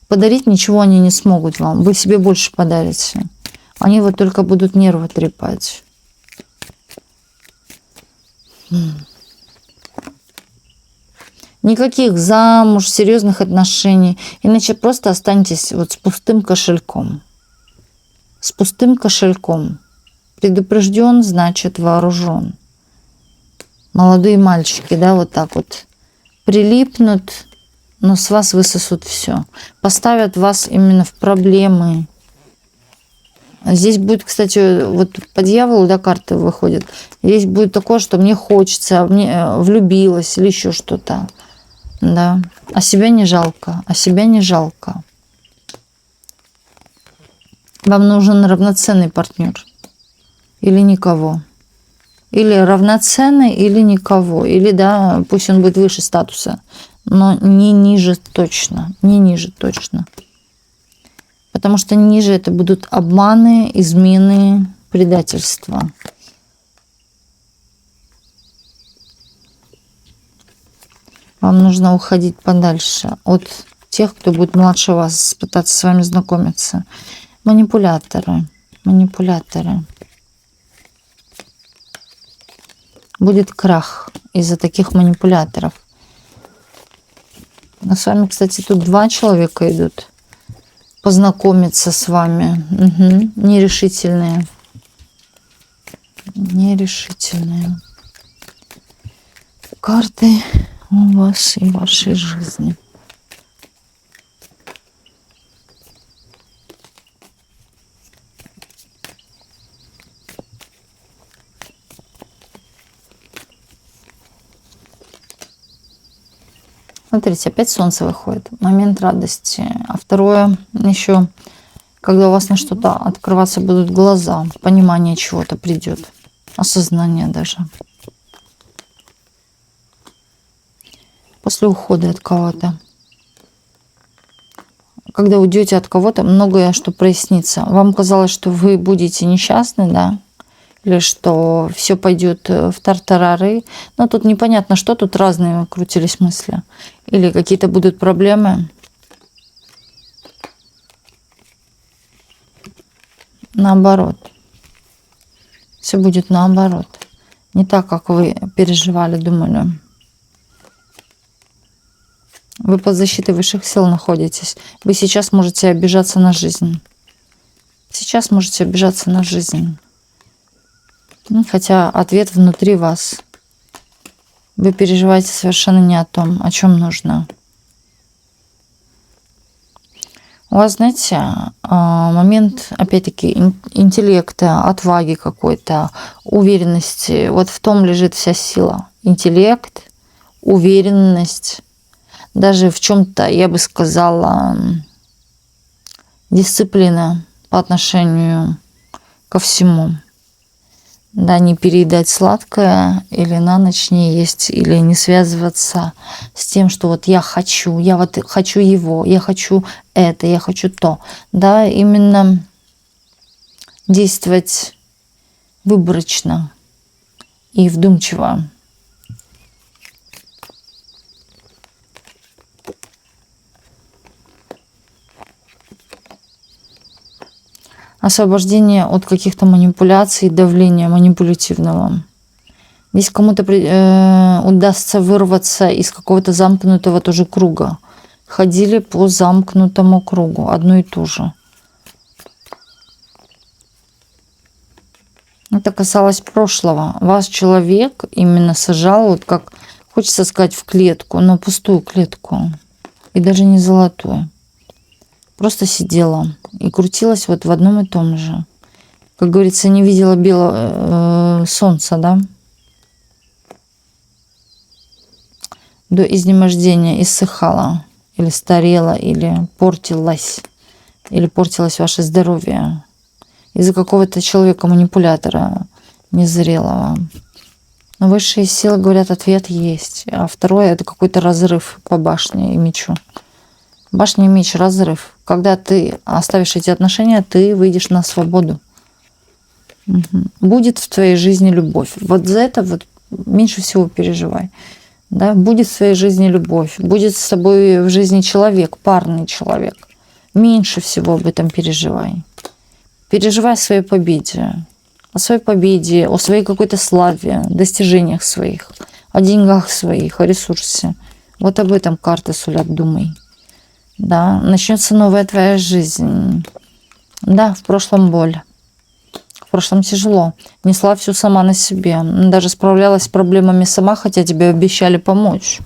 Подарить ничего они не смогут вам. Вы себе больше подарите. Они вот только будут нервы трепать. Никаких замуж, серьезных отношений. Иначе просто останетесь вот с пустым кошельком. С пустым кошельком. Предупрежден, значит вооружен. Молодые мальчики, да, вот так вот прилипнут, но с вас высосут все. Поставят вас именно в проблемы. Здесь будет, кстати, вот по дьяволу, да, карты выходят. Здесь будет такое, что мне хочется, мне влюбилась или еще что-то. Да. А себя не жалко. А себя не жалко. Вам нужен равноценный партнер. Или никого. Или равноценный, или никого. Или, да, пусть он будет выше статуса. Но не ниже точно. Не ниже точно. Потому что ниже это будут обманы, измены, предательства. Вам нужно уходить подальше от тех, кто будет младше вас, пытаться с вами знакомиться. Манипуляторы. Манипуляторы. Будет крах из-за таких манипуляторов. А с вами, кстати, тут 2 человека идут. Познакомиться с вами. Угу. Нерешительные. Нерешительные. Карты у вас и вашей жизни. Смотрите, опять солнце выходит. Момент радости. А второе еще, когда у вас на что-то открываться будут глаза, понимание чего-то придет. Осознание даже. После ухода от кого-то. Когда уйдете от кого-то, многое что прояснится. Вам казалось, что вы будете несчастны, да? Или что все пойдет в тартарары. Но тут непонятно, что тут разные крутились мысли. Или какие-то будут проблемы. Наоборот. Все будет наоборот. Не так, как вы переживали, думали. Вы под защитой высших сил находитесь. Вы сейчас можете обижаться на жизнь. Сейчас можете обижаться на жизнь. Хотя ответ внутри вас. Вы переживаете совершенно не о том, о чем нужно. У вас, знаете, момент, опять-таки, интеллекта, отваги какой-то, уверенности. Вот в том лежит вся сила. Интеллект, уверенность. Даже в чем-то, я бы сказала, дисциплина по отношению ко всему. Да, не переедать сладкое, или на ночь не есть, или не связываться с тем, что вот я вот хочу его, я хочу это, я хочу то. Да, именно действовать выборочно и вдумчиво. Освобождение от каких-то манипуляций, давления манипулятивного. Здесь кому-то удастся вырваться из какого-то замкнутого тоже круга. Ходили по замкнутому кругу, одно и то же. Это касалось прошлого. Вас человек именно сажал, вот как хочется сказать, в клетку, но пустую клетку. И даже не золотую. Просто сидела и крутилась вот в одном и том же. Как говорится, не видела белого солнца, да? До изнемождения иссыхала, или старела, или портилась ваше здоровье из-за какого-то человека-манипулятора незрелого. Но высшие силы говорят, ответ есть. А второе — это какой-то разрыв по башне и мечу. Башня и меч — разрыв. Когда ты оставишь эти отношения, ты выйдешь на свободу. Будет в твоей жизни любовь. Вот за это вот меньше всего переживай. Да? Будет в твоей жизни любовь. Будет с тобой в жизни человек, парный человек. Меньше всего об этом переживай. Переживай о своей победе. О своей победе, о своей какой-то славе, достижениях своих, о деньгах своих, о ресурсе. Вот об этом карты сулят, думай. Да, начнется новая твоя жизнь. Да, в прошлом боль. В прошлом тяжело. Несла все сама на себе. Даже справлялась с проблемами сама, хотя тебе обещали помочь.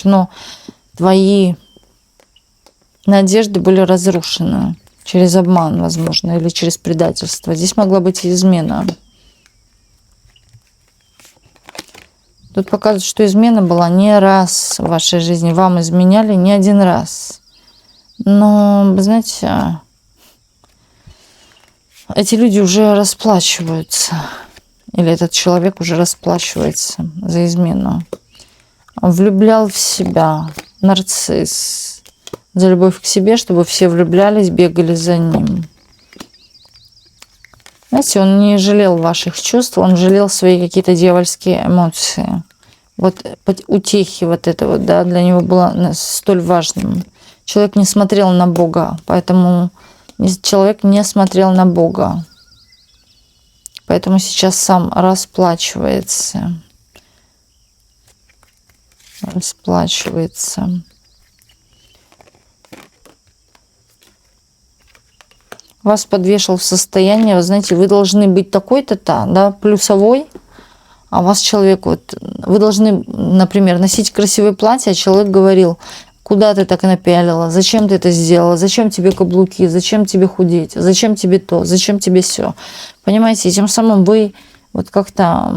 Но твои надежды были разрушены. Через обман, возможно, или через предательство. Здесь могла быть и измена. Тут показывают, что измена была не раз в вашей жизни. Вам изменяли не один раз. Но, вы знаете, эти люди уже расплачиваются. Или этот человек уже расплачивается за измену. Влюблял в себя. Нарцисс. За любовь к себе, чтобы все влюблялись, бегали за ним. Знаете, он не жалел ваших чувств, он жалел свои какие-то дьявольские эмоции. Вот утехи вот это вот, да, для него было столь важным. Человек не смотрел на Бога, поэтому человек не смотрел на Бога. Поэтому сейчас сам расплачивается. Вас подвешал в состояние, вы знаете, вы должны быть такой-то, да, плюсовой, а вас человек, вот, вы должны, например, носить красивое платье, а человек говорил, куда ты так напялила, зачем ты это сделала, зачем тебе каблуки, зачем тебе худеть, зачем тебе то, зачем тебе все. Понимаете, и тем самым вы вот как-то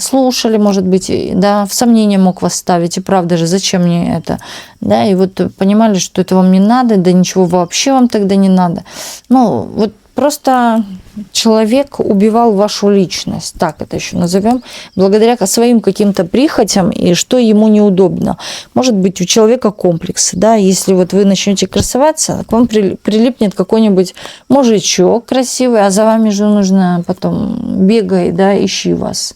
слушали, может быть, да, в сомнение мог вас ставить, и правда же, зачем мне это, да, и вот понимали, что это вам не надо, да ничего вообще вам тогда не надо. Ну, вот просто человек убивал вашу личность, так это еще назовем, благодаря своим каким-то прихотям и что ему неудобно. Может быть, у человека комплексы, да, если вот вы начнете красоваться, к вам прилипнет какой-нибудь мужичок красивый, а за вами же нужно потом бегай, да, ищи вас,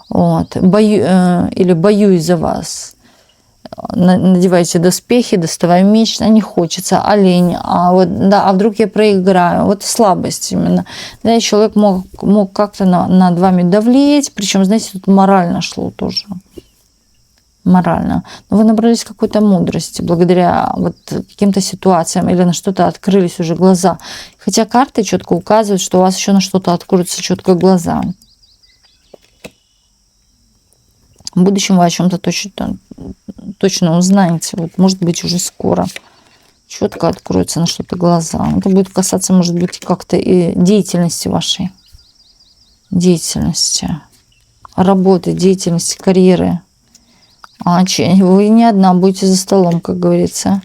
вот, или боюсь за вас. Надевайте доспехи, доставай меч, а не хочется, олень, а вот, да, а вдруг я проиграю, вот слабость именно. Да, и человек мог как-то над вами давлеть, причем, знаете, тут морально шло тоже. Морально. Но вы набрались какой-то мудрости благодаря вот каким-то ситуациям или на что-то открылись уже глаза. Хотя карты четко указывают, что у вас еще на что-то откроются четко глаза. В будущем вы о чем-то точно узнаете. Вот, может быть, уже скоро четко откроются на что-то глаза. Это будет касаться, может быть, как-то и деятельности вашей. Деятельности. Работы, деятельности, карьеры. Вы не одна будете за столом, как говорится.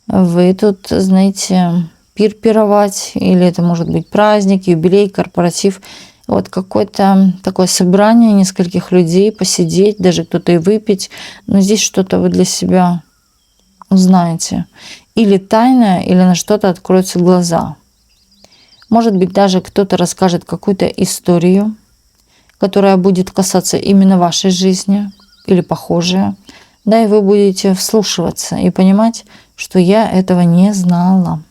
Вы тут, знаете, пировать. Или это может быть праздник, юбилей, корпоратив. Вот какое-то такое собрание нескольких людей, посидеть, даже кто-то и выпить. Но здесь что-то вы для себя узнаете. Или тайное, или на что-то откроются глаза. Может быть, даже кто-то расскажет какую-то историю, которая будет касаться именно вашей жизни или похожая. Да, и вы будете вслушиваться и понимать, что я этого не знала.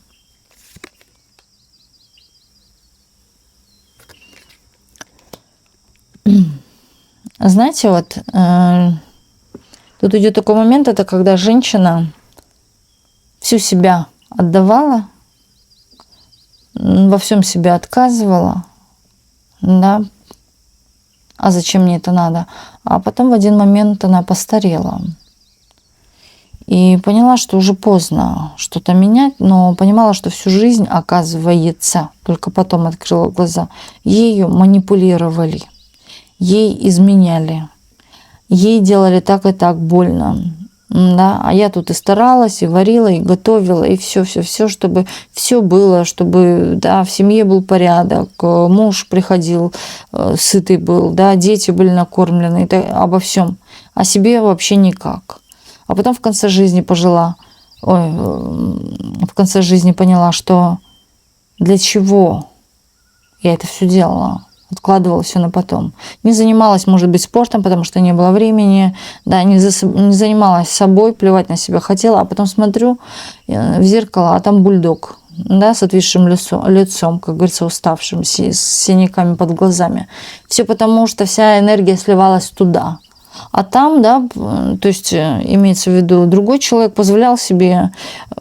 Знаете, вот тут идет такой момент, это когда женщина всю себя отдавала, во всем себя отказывала, да, а зачем мне это надо? А потом в один момент она постарела. И поняла, что уже поздно что-то менять, но понимала, что всю жизнь, оказывается, только потом открыла глаза, ею манипулировали, ей изменяли, ей делали так и так больно. Да, а я тут и старалась, и варила, и готовила, и все, чтобы все было, чтобы, да, в семье был порядок, муж приходил, сытый был, да, дети были накормлены, обо всем, о себе вообще никак. А потом в конце жизни в конце жизни поняла, что для чего я это все делала. Откладывала все на потом. Не занималась, может быть, спортом, потому что не было времени, да, не занималась собой, плевать на себя хотела, а потом смотрю в зеркало, а там бульдог, да, с отвисшим лицом, как говорится, уставшим, с синяками под глазами. Все потому, что вся энергия сливалась туда. А там, да, то есть имеется в виду, другой человек позволял себе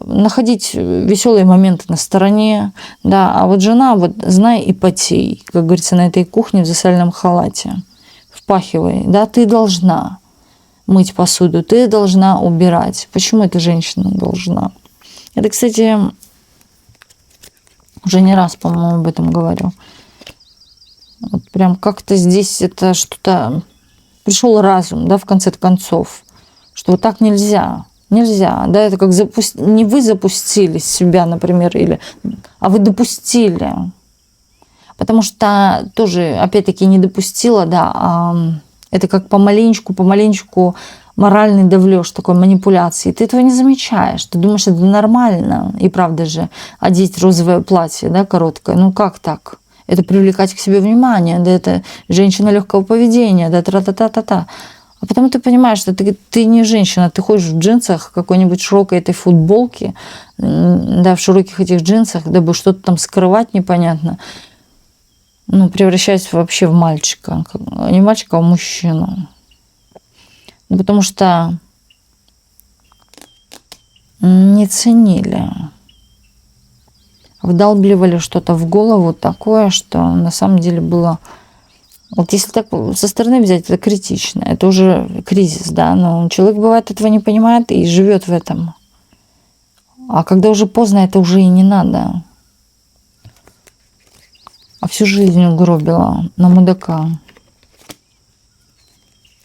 находить веселые моменты на стороне, да, а вот жена, вот знай и потей, как говорится, на этой кухне в засаленном халате, впахивай, да, ты должна мыть посуду, ты должна убирать. Почему эта женщина должна? Это, кстати, уже не раз, по-моему, об этом говорю. Вот прям как-то здесь это что-то... Пришел разум, да, в конце концов, что вот так нельзя, да, это как не вы запустили себя, например, а вы допустили, потому что тоже, опять-таки, не допустила, да, это как помаленечку моральный давлёж, такой манипуляции, ты этого не замечаешь, ты думаешь, это нормально, и правда же, одеть розовое платье, да, короткое, ну как так? Это привлекать к себе внимание, да, это женщина легкого поведения, да, тра-та-та-та-та. А потом ты понимаешь, что ты не женщина, ты ходишь в джинсах, какой-нибудь широкой этой футболке, да, в широких этих джинсах, дабы что-то там скрывать непонятно. Ну, превращаясь вообще в мальчика. Не мальчика, а в мужчину. Ну, потому что не ценили. Вдалбливали что-то в голову такое, что на самом деле было... Вот если так со стороны взять, это критично, это уже кризис, да, но человек, бывает, этого не понимает и живет в этом. А когда уже поздно, это уже и не надо. А всю жизнь угробила на мудака,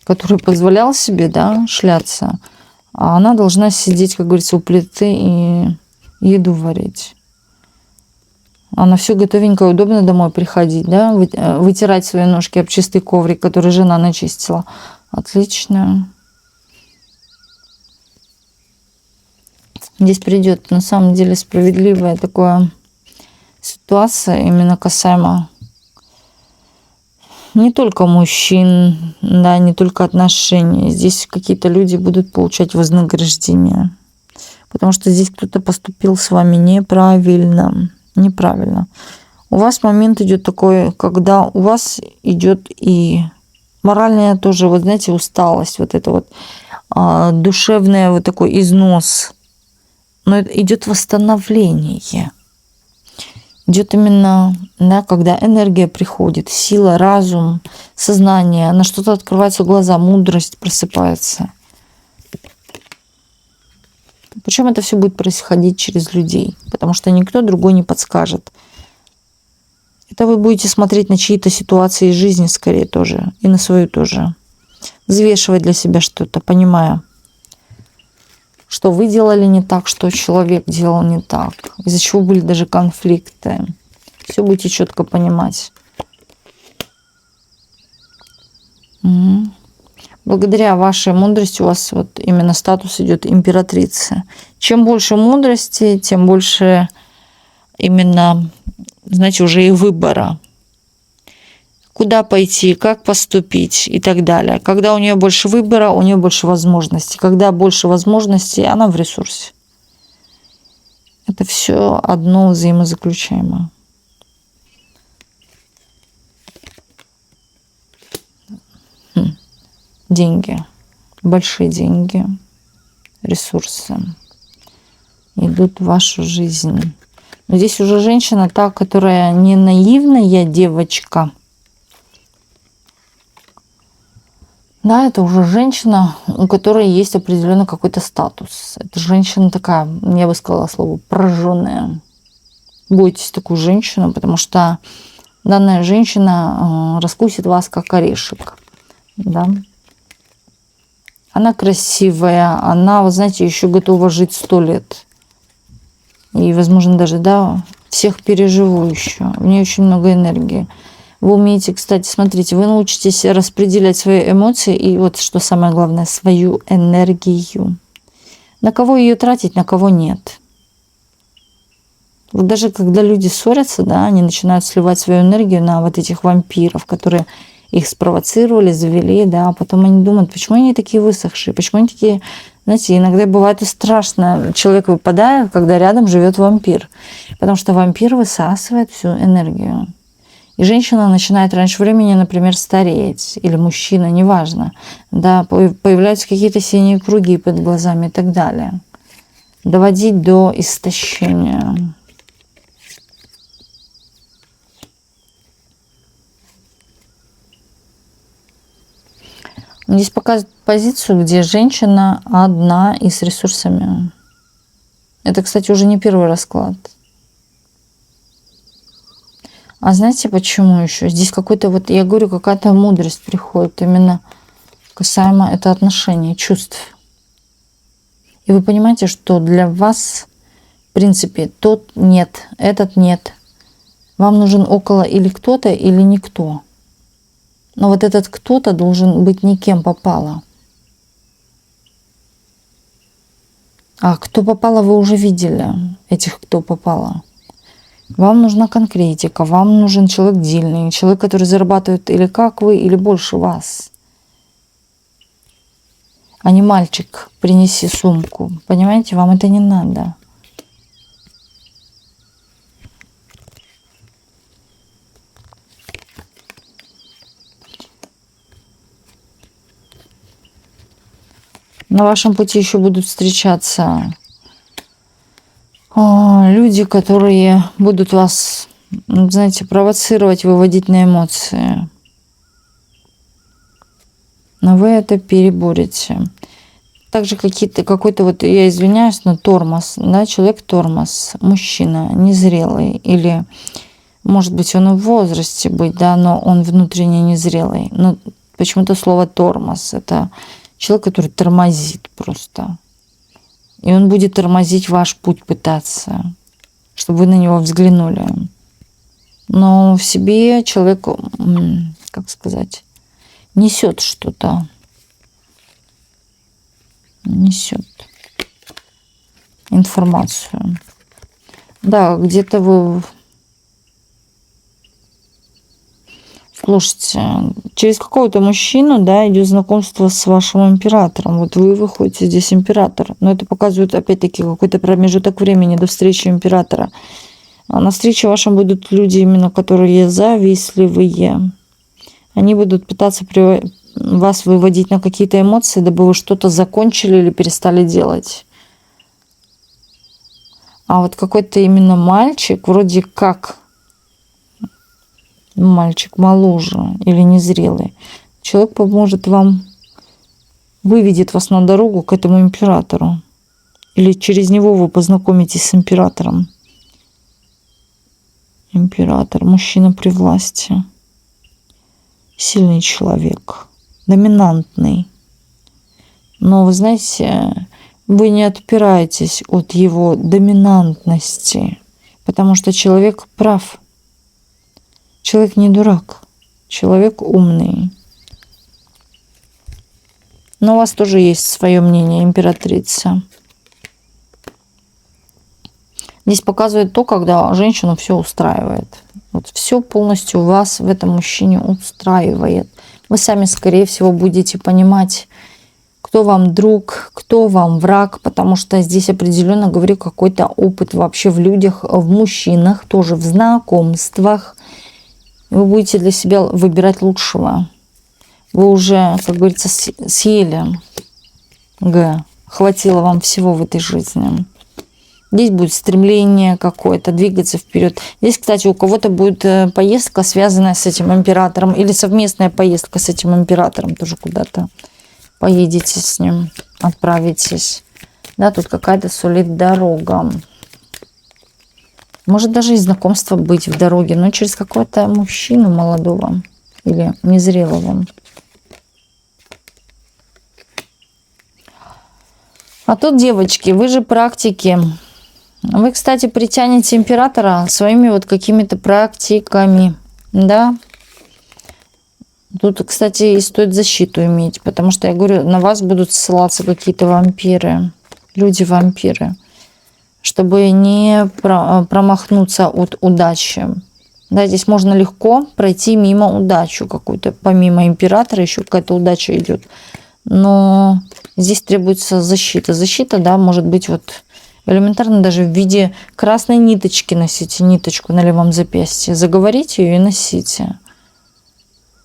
который позволял себе, да, шляться, а она должна сидеть, как говорится, у плиты и еду варить. А на все готовенькое, удобно домой приходить, да, вытирать свои ножки об чистый коврик, который жена начистила. Отлично. Здесь придет на самом деле справедливая такая ситуация, именно касаемо не только мужчин, да, не только отношений. Здесь какие-то люди будут получать вознаграждение, потому что здесь кто-то поступил с вами неправильно. У вас момент идет такой, когда у вас идет и моральная тоже, вот знаете, усталость, вот это вот душевный вот такой износ. Но идет восстановление. Идет именно, да, когда энергия приходит, сила, разум, сознание, на что-то открываются глаза, мудрость просыпается. Причем это все будет происходить через людей, потому что никто другой не подскажет. Это вы будете смотреть на чьи-то ситуации из жизни скорее тоже, и на свою тоже. Взвешивать для себя что-то, понимая, что вы делали не так, что человек делал не так, из-за чего были даже конфликты. Все будете четко понимать. Угу. Благодаря вашей мудрости у вас вот именно статус идет императрицы. Чем больше мудрости, тем больше именно, знаете, уже и выбора. Куда пойти, как поступить и так далее. Когда у нее больше выбора, у нее больше возможностей. Когда больше возможностей, она в ресурсе. Это все одно взаимозаключаемое. Деньги, большие деньги, ресурсы идут в вашу жизнь. Но здесь уже женщина та, которая не наивная девочка, Да, это уже женщина, у которой есть определенный какой-то статус. Это женщина такая, я бы сказала слово, прожженная. Бойтесь такую женщину, потому что данная женщина раскусит вас как орешек. Да? Она красивая, она, вы знаете, еще готова жить 100 лет. И, возможно, даже, да, всех переживу еще. В ней очень много энергии. Вы умеете, кстати, смотрите, вы научитесь распределять свои эмоции и вот, что самое главное, свою энергию. На кого ее тратить, на кого нет. Вот даже когда люди ссорятся, да, они начинают сливать свою энергию на вот этих вампиров, которые их спровоцировали, завели, да, а потом они думают, почему они такие высохшие, почему они такие, знаете, иногда бывает и страшно, человек выпадает, когда рядом живет вампир, потому что вампир высасывает всю энергию. И женщина начинает раньше времени, например, стареть, или мужчина, неважно, да, появляются какие-то синие круги под глазами и так далее. Доводить до истощения. Здесь показывают позицию, где женщина одна и с ресурсами. Это, кстати, уже не первый расклад. А знаете, почему еще? Здесь какой-то, вот я говорю, какая-то мудрость приходит именно касаемо это отношений, чувств. И вы понимаете, что для вас, в принципе, тот нет, этот нет. Вам нужен около или кто-то, или никто. Но вот этот кто-то должен быть не кем попало. А кто попало, вы уже видели, этих кто попало. Вам нужна конкретика, вам нужен человек дельный, человек, который зарабатывает или как вы, или больше вас. А не мальчик, принеси сумку. Понимаете, вам это не надо. На вашем пути еще будут встречаться люди, которые будут вас, знаете, провоцировать, выводить на эмоции. Но вы это переборете. Также какой-то вот, я извиняюсь, но тормоз, да, человек тормоз, мужчина, незрелый, или, может быть, он в возрасте быть, да, но он внутренне незрелый. Но почему-то слово тормоз, это человек, который тормозит просто. И он будет тормозить ваш путь, пытаться, чтобы вы на него взглянули. Но в себе человек, как сказать, несет что-то. Несет информацию. Да, где-то вы... Слушайте, через какого-то мужчину, да, идет знакомство с вашим императором. Вот вы выходите здесь император. Но это показывает, опять-таки, какой-то промежуток времени до встречи императора. А на встрече вашем будут люди, именно которые завистливые. Они будут пытаться вас выводить на какие-то эмоции, дабы вы что-то закончили или перестали делать. А вот какой-то именно мальчик, вроде как мальчик моложе или незрелый, человек поможет вам, выведет вас на дорогу к этому императору. Или через него вы познакомитесь с императором. Император, мужчина при власти. Сильный человек, доминантный. Но вы знаете, вы не отпираетесь от его доминантности, потому что человек прав. Человек не дурак, человек умный. Но у вас тоже есть свое мнение, императрица. Здесь показывает то, когда женщину все устраивает. Вот все полностью вас в этом мужчине устраивает. Вы сами, скорее всего, будете понимать, кто вам друг, кто вам враг, потому что здесь определенно, говорю, какой-то опыт вообще в людях, в мужчинах, тоже в знакомствах. Вы будете для себя выбирать лучшего. Вы уже, как говорится, съели. Хватило вам всего в этой жизни. Здесь будет стремление какое-то, двигаться вперед. Здесь, кстати, у кого-то будет поездка, связанная с этим императором, или совместная поездка с этим императором, тоже куда-то поедете с ним, отправитесь. Да, тут какая-то сулит дорога. Может даже и знакомство быть в дороге, но через какого-то мужчину молодого или незрелого. А тут, девочки, вы же практики. Вы, кстати, притянете императора своими вот какими-то практиками, да. Тут, кстати, и стоит защиту иметь, потому что, я говорю, на вас будут ссылаться какие-то вампиры, люди-вампиры, чтобы не промахнуться от удачи. Да, здесь можно легко пройти мимо удачу какую-то, помимо императора еще какая-то удача идет. Но здесь требуется защита. Защита, да, может быть вот элементарно даже в виде красной ниточки носите, ниточку на левом запястье. Заговорите ее и носите.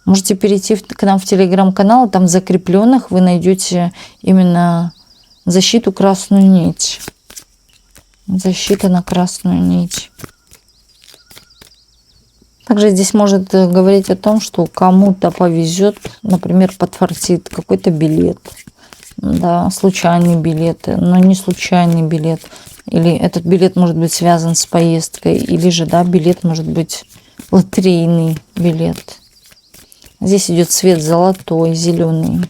Можете перейти к нам в телеграм-канал, там в закрепленных вы найдете именно защиту красную нить. Защита на красную нить. Также здесь может говорить о том, что кому-то повезет, например, подфартит какой-то билет. Да, случайный билет, но не случайный билет. Или этот билет может быть связан с поездкой, или же, да, билет может быть лотерейный билет. Здесь идет цвет золотой, зеленый.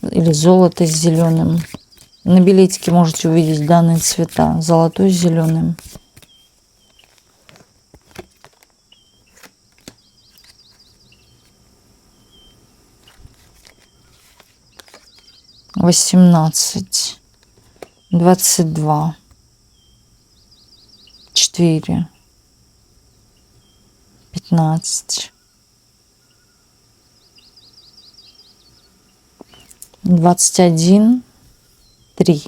Или золото с зеленым. На билетике можете увидеть данные цвета. Золотой с зеленым. $18, 22, 4, 15, 21, 3.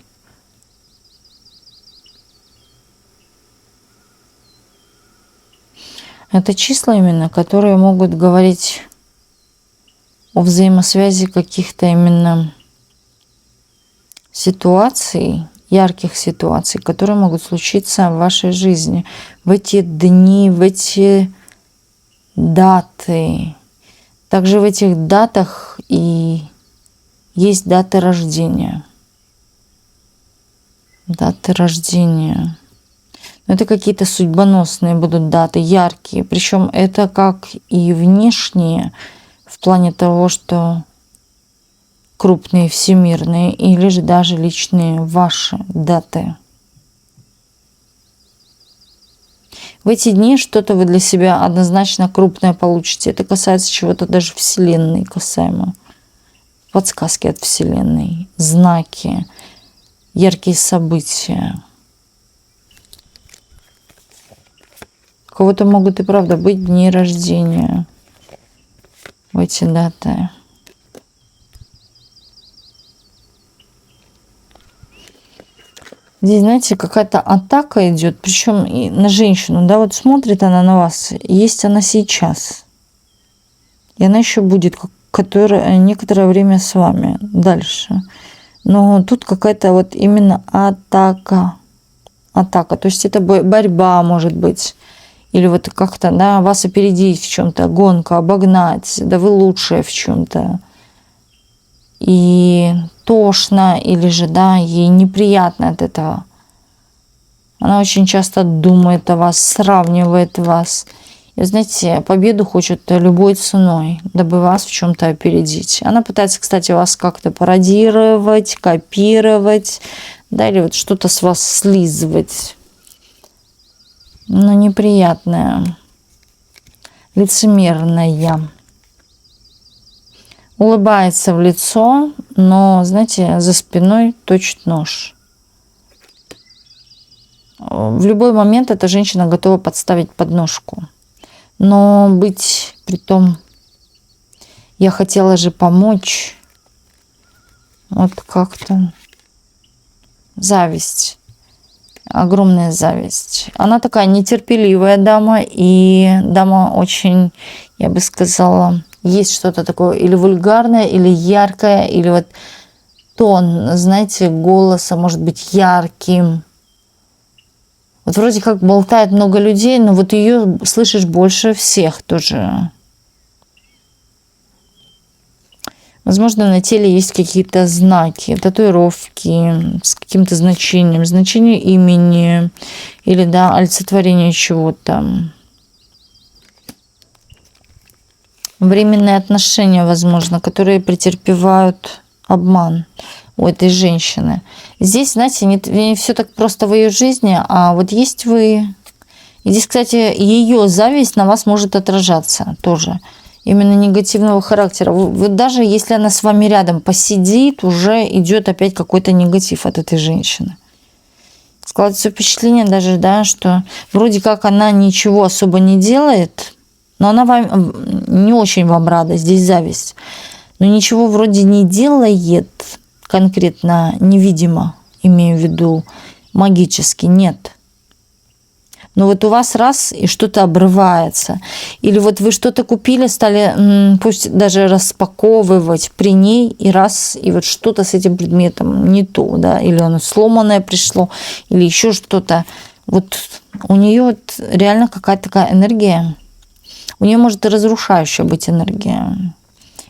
Это числа именно, которые могут говорить о взаимосвязи каких-то именно ситуаций, ярких ситуаций, которые могут случиться в вашей жизни в эти дни, в эти даты. Также в этих датах и есть даты рождения. Даты рождения. Это какие-то судьбоносные будут даты, яркие. Причем это как и внешние, в плане того, что крупные, всемирные, или же даже личные ваши даты. В эти дни что-то вы для себя однозначно крупное получите. Это касается чего-то даже Вселенной касаемо. Подсказки от Вселенной, знаки, яркие события. У кого-то могут и правда быть дни рождения в эти даты. Здесь, знаете, какая-то атака идет, причем и на женщину, да, вот смотрит она на вас, есть она сейчас. И она еще будет некоторое время с вами дальше. Но тут какая-то вот именно атака. Атака, то есть это борьба может быть. Или вот как-то, да, вас опередить в чем-то, гонка, обогнать, да вы лучшие в чем-то. И тошно, или же, да, ей неприятно от этого. Она очень часто думает о вас, сравнивает вас. И, знаете, победу хочет любой ценой, дабы вас в чем-то опередить. Она пытается, кстати, вас как-то пародировать, копировать, да, или вот что-то с вас слизывать. Но неприятное, лицемерное. Улыбается в лицо, но, знаете, за спиной точит нож. В любой момент эта женщина готова подставить подножку. Но быть при том, я хотела же помочь. Вот как-то зависть. Огромная зависть. Она такая нетерпеливая дама. И дама очень, я бы сказала, есть что-то такое или вульгарное, или яркое, или вот тон, знаете, голоса может быть ярким. Вот вроде как болтает много людей, но вот ее слышишь больше всех тоже. Возможно, на теле есть какие-то знаки, татуировки с каким-то значением, значение имени или, да, олицетворение чего-то. Временные отношения, возможно, которые претерпевают обман у этой женщины. Здесь, знаете, не все так просто в ее жизни, а вот есть вы. И здесь, кстати, ее зависть на вас может отражаться тоже. Именно негативного характера. Вот даже если она с вами рядом посидит, уже идет опять какой-то негатив от этой женщины. Складывается впечатление даже, да, что вроде как она ничего особо не делает, но она вам не очень вам рада, здесь зависть. Но ничего вроде не делает конкретно, невидимо, имею в виду, магически, нет. Но вот у вас раз, и что-то обрывается. Или вот вы что-то купили, стали, пусть даже распаковывать при ней, и раз, и вот что-то с этим предметом не то, да, или оно сломанное пришло, или еще что-то. Вот у нее вот реально какая-то такая энергия. У нее может и разрушающая быть энергия.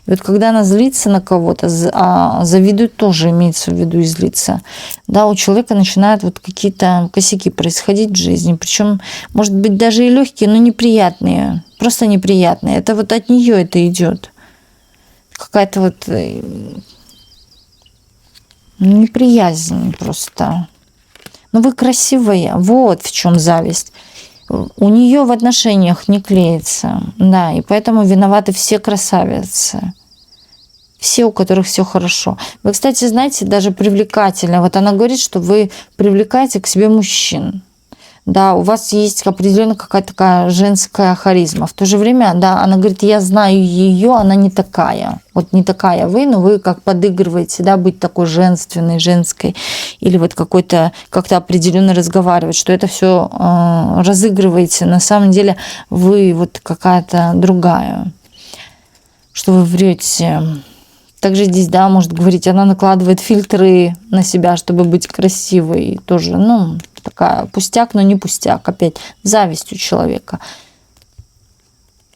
И вот когда она злится на кого-то, а завидует тоже, имеется в виду и злиться, да, у человека начинают вот какие-то косяки происходить в жизни, причем, может быть, даже и легкие, но неприятные, просто неприятные. Это вот от нее это идет. Какая-то вот неприязнь просто. Ну вы красивая, вот в чем зависть. У нее в отношениях не клеится, да, и поэтому виноваты все красавицы. Все, у которых все хорошо. Вы, кстати, знаете, даже привлекательно. Вот она говорит, что вы привлекаете к себе мужчин. Да, у вас есть определенно какая-то такая женская харизма. В то же время, да, она говорит, я знаю ее, она не такая. Вот не такая вы, но вы как подыгрываете, да, быть такой женственной, женской. Или вот какой-то, как-то определенно разговаривать, что это все разыгрываете. На самом деле вы вот какая-то другая. Что вы врете. Также здесь, да, может говорить, она накладывает фильтры на себя, чтобы быть красивой. Тоже, ну, такая пустяк, но не пустяк. Опять зависть у человека.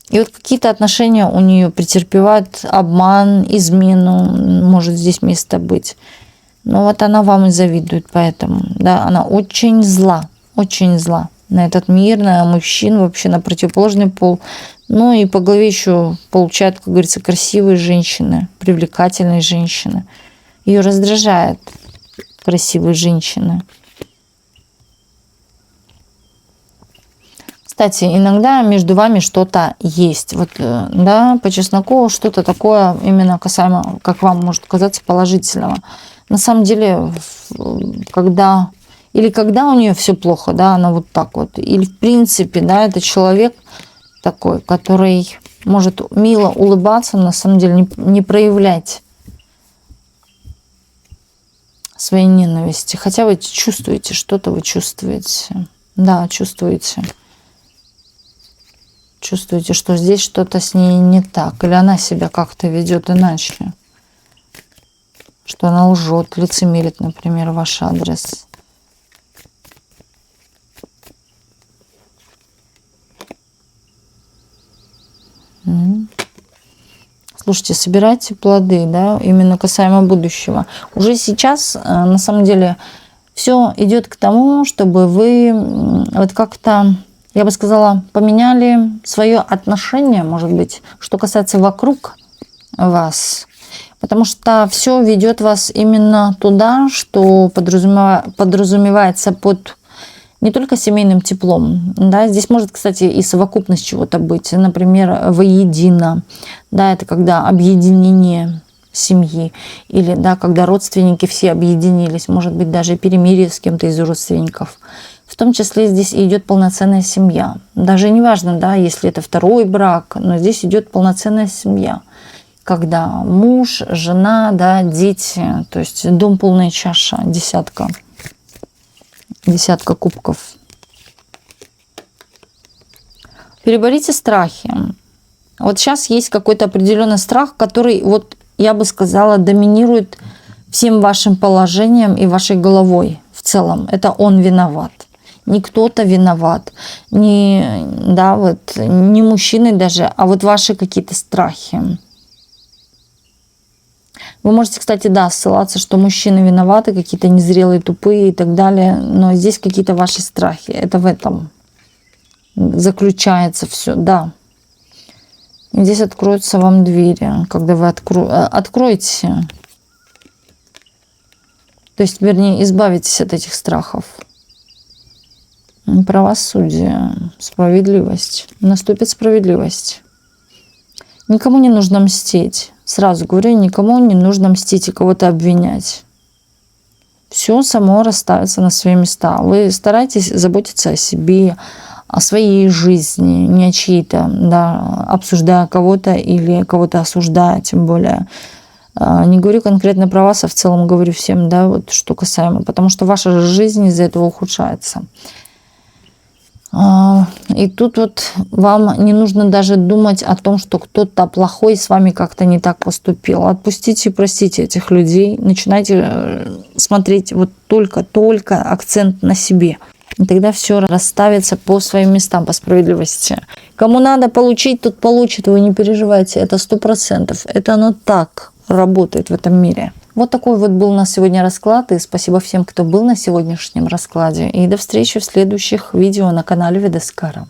И вот какие-то отношения у нее претерпевают обман, измену. Может здесь место быть. Но вот она вам и завидует, поэтому, да, она очень зла на этот мир, на мужчин, вообще на противоположный пол. Ну и по голове еще получают, как говорится, красивые женщины, привлекательные женщины. Ее раздражают красивые женщины. Кстати, иногда между вами что-то есть. Вот, да, по чесноку что-то такое именно касаемо, как вам может казаться, положительного. На самом деле, когда у нее все плохо, да, она вот так вот. Или в принципе, да, это человек такой, который может мило улыбаться, на самом деле не проявлять своей ненависти. Хотя вы чувствуете, что-то вы чувствуете. Да, чувствуете. Чувствуете, что здесь что-то с ней не так. Или она себя как-то ведет иначе. Что она лжет, лицемерит, например, в ваш адрес. Слушайте, собирайте плоды, да, именно касаемо будущего. Уже сейчас, на самом деле, все идет к тому, чтобы вы вот как-то, я бы сказала, поменяли свое отношение, может быть, что касается вокруг вас. Потому что все ведет вас именно туда, что подразумевается под не только семейным теплом, да, здесь может, кстати, и совокупность чего-то быть, например, воедино, да, это когда объединение семьи, или, да, когда родственники все объединились, может быть, даже перемирие с кем-то из родственников. В том числе здесь идет полноценная семья. Даже неважно, да, если это второй брак, но здесь идет полноценная семья, когда муж, жена, да, дети, то есть дом полная чаша, десятка кубков. Переборите страхи. Вот сейчас есть какой-то определенный страх, который, вот я бы сказала, доминирует всем вашим положением и вашей головой в целом. Это он виноват. Не кто-то виноват, не, да, вот, не мужчины даже, а вот ваши какие-то страхи. Вы можете, кстати, да, ссылаться, что мужчины виноваты, какие-то незрелые, тупые и так далее, но здесь какие-то ваши страхи. Это в этом заключается все, да. И здесь откроются вам двери, когда вы откроете, то есть, вернее, избавитесь от этих страхов. Правосудие, справедливость. Наступит справедливость. Никому не нужно мстить. Сразу говорю, никому не нужно мстить и кого-то обвинять. Все само расставится на свои места. Вы старайтесь заботиться о себе, о своей жизни, не о чьей-то, да, обсуждая кого-то или кого-то осуждая, тем более. Не говорю конкретно про вас, а в целом говорю всем, да, вот что касаемо, потому что ваша жизнь из-за этого ухудшается. И тут вот вам не нужно даже думать о том, что кто-то плохой с вами как-то не так поступил. Отпустите и простите этих людей. Начинайте смотреть вот только акцент на себе. И тогда все расставится по своим местам, по справедливости. Кому надо получить, тот получит. Вы не переживайте, это 100%. Это оно так работает в этом мире. Вот такой вот был у нас сегодня расклад. И спасибо всем, кто был на сегодняшнем раскладе. И до встречи в следующих видео на канале Ведескара.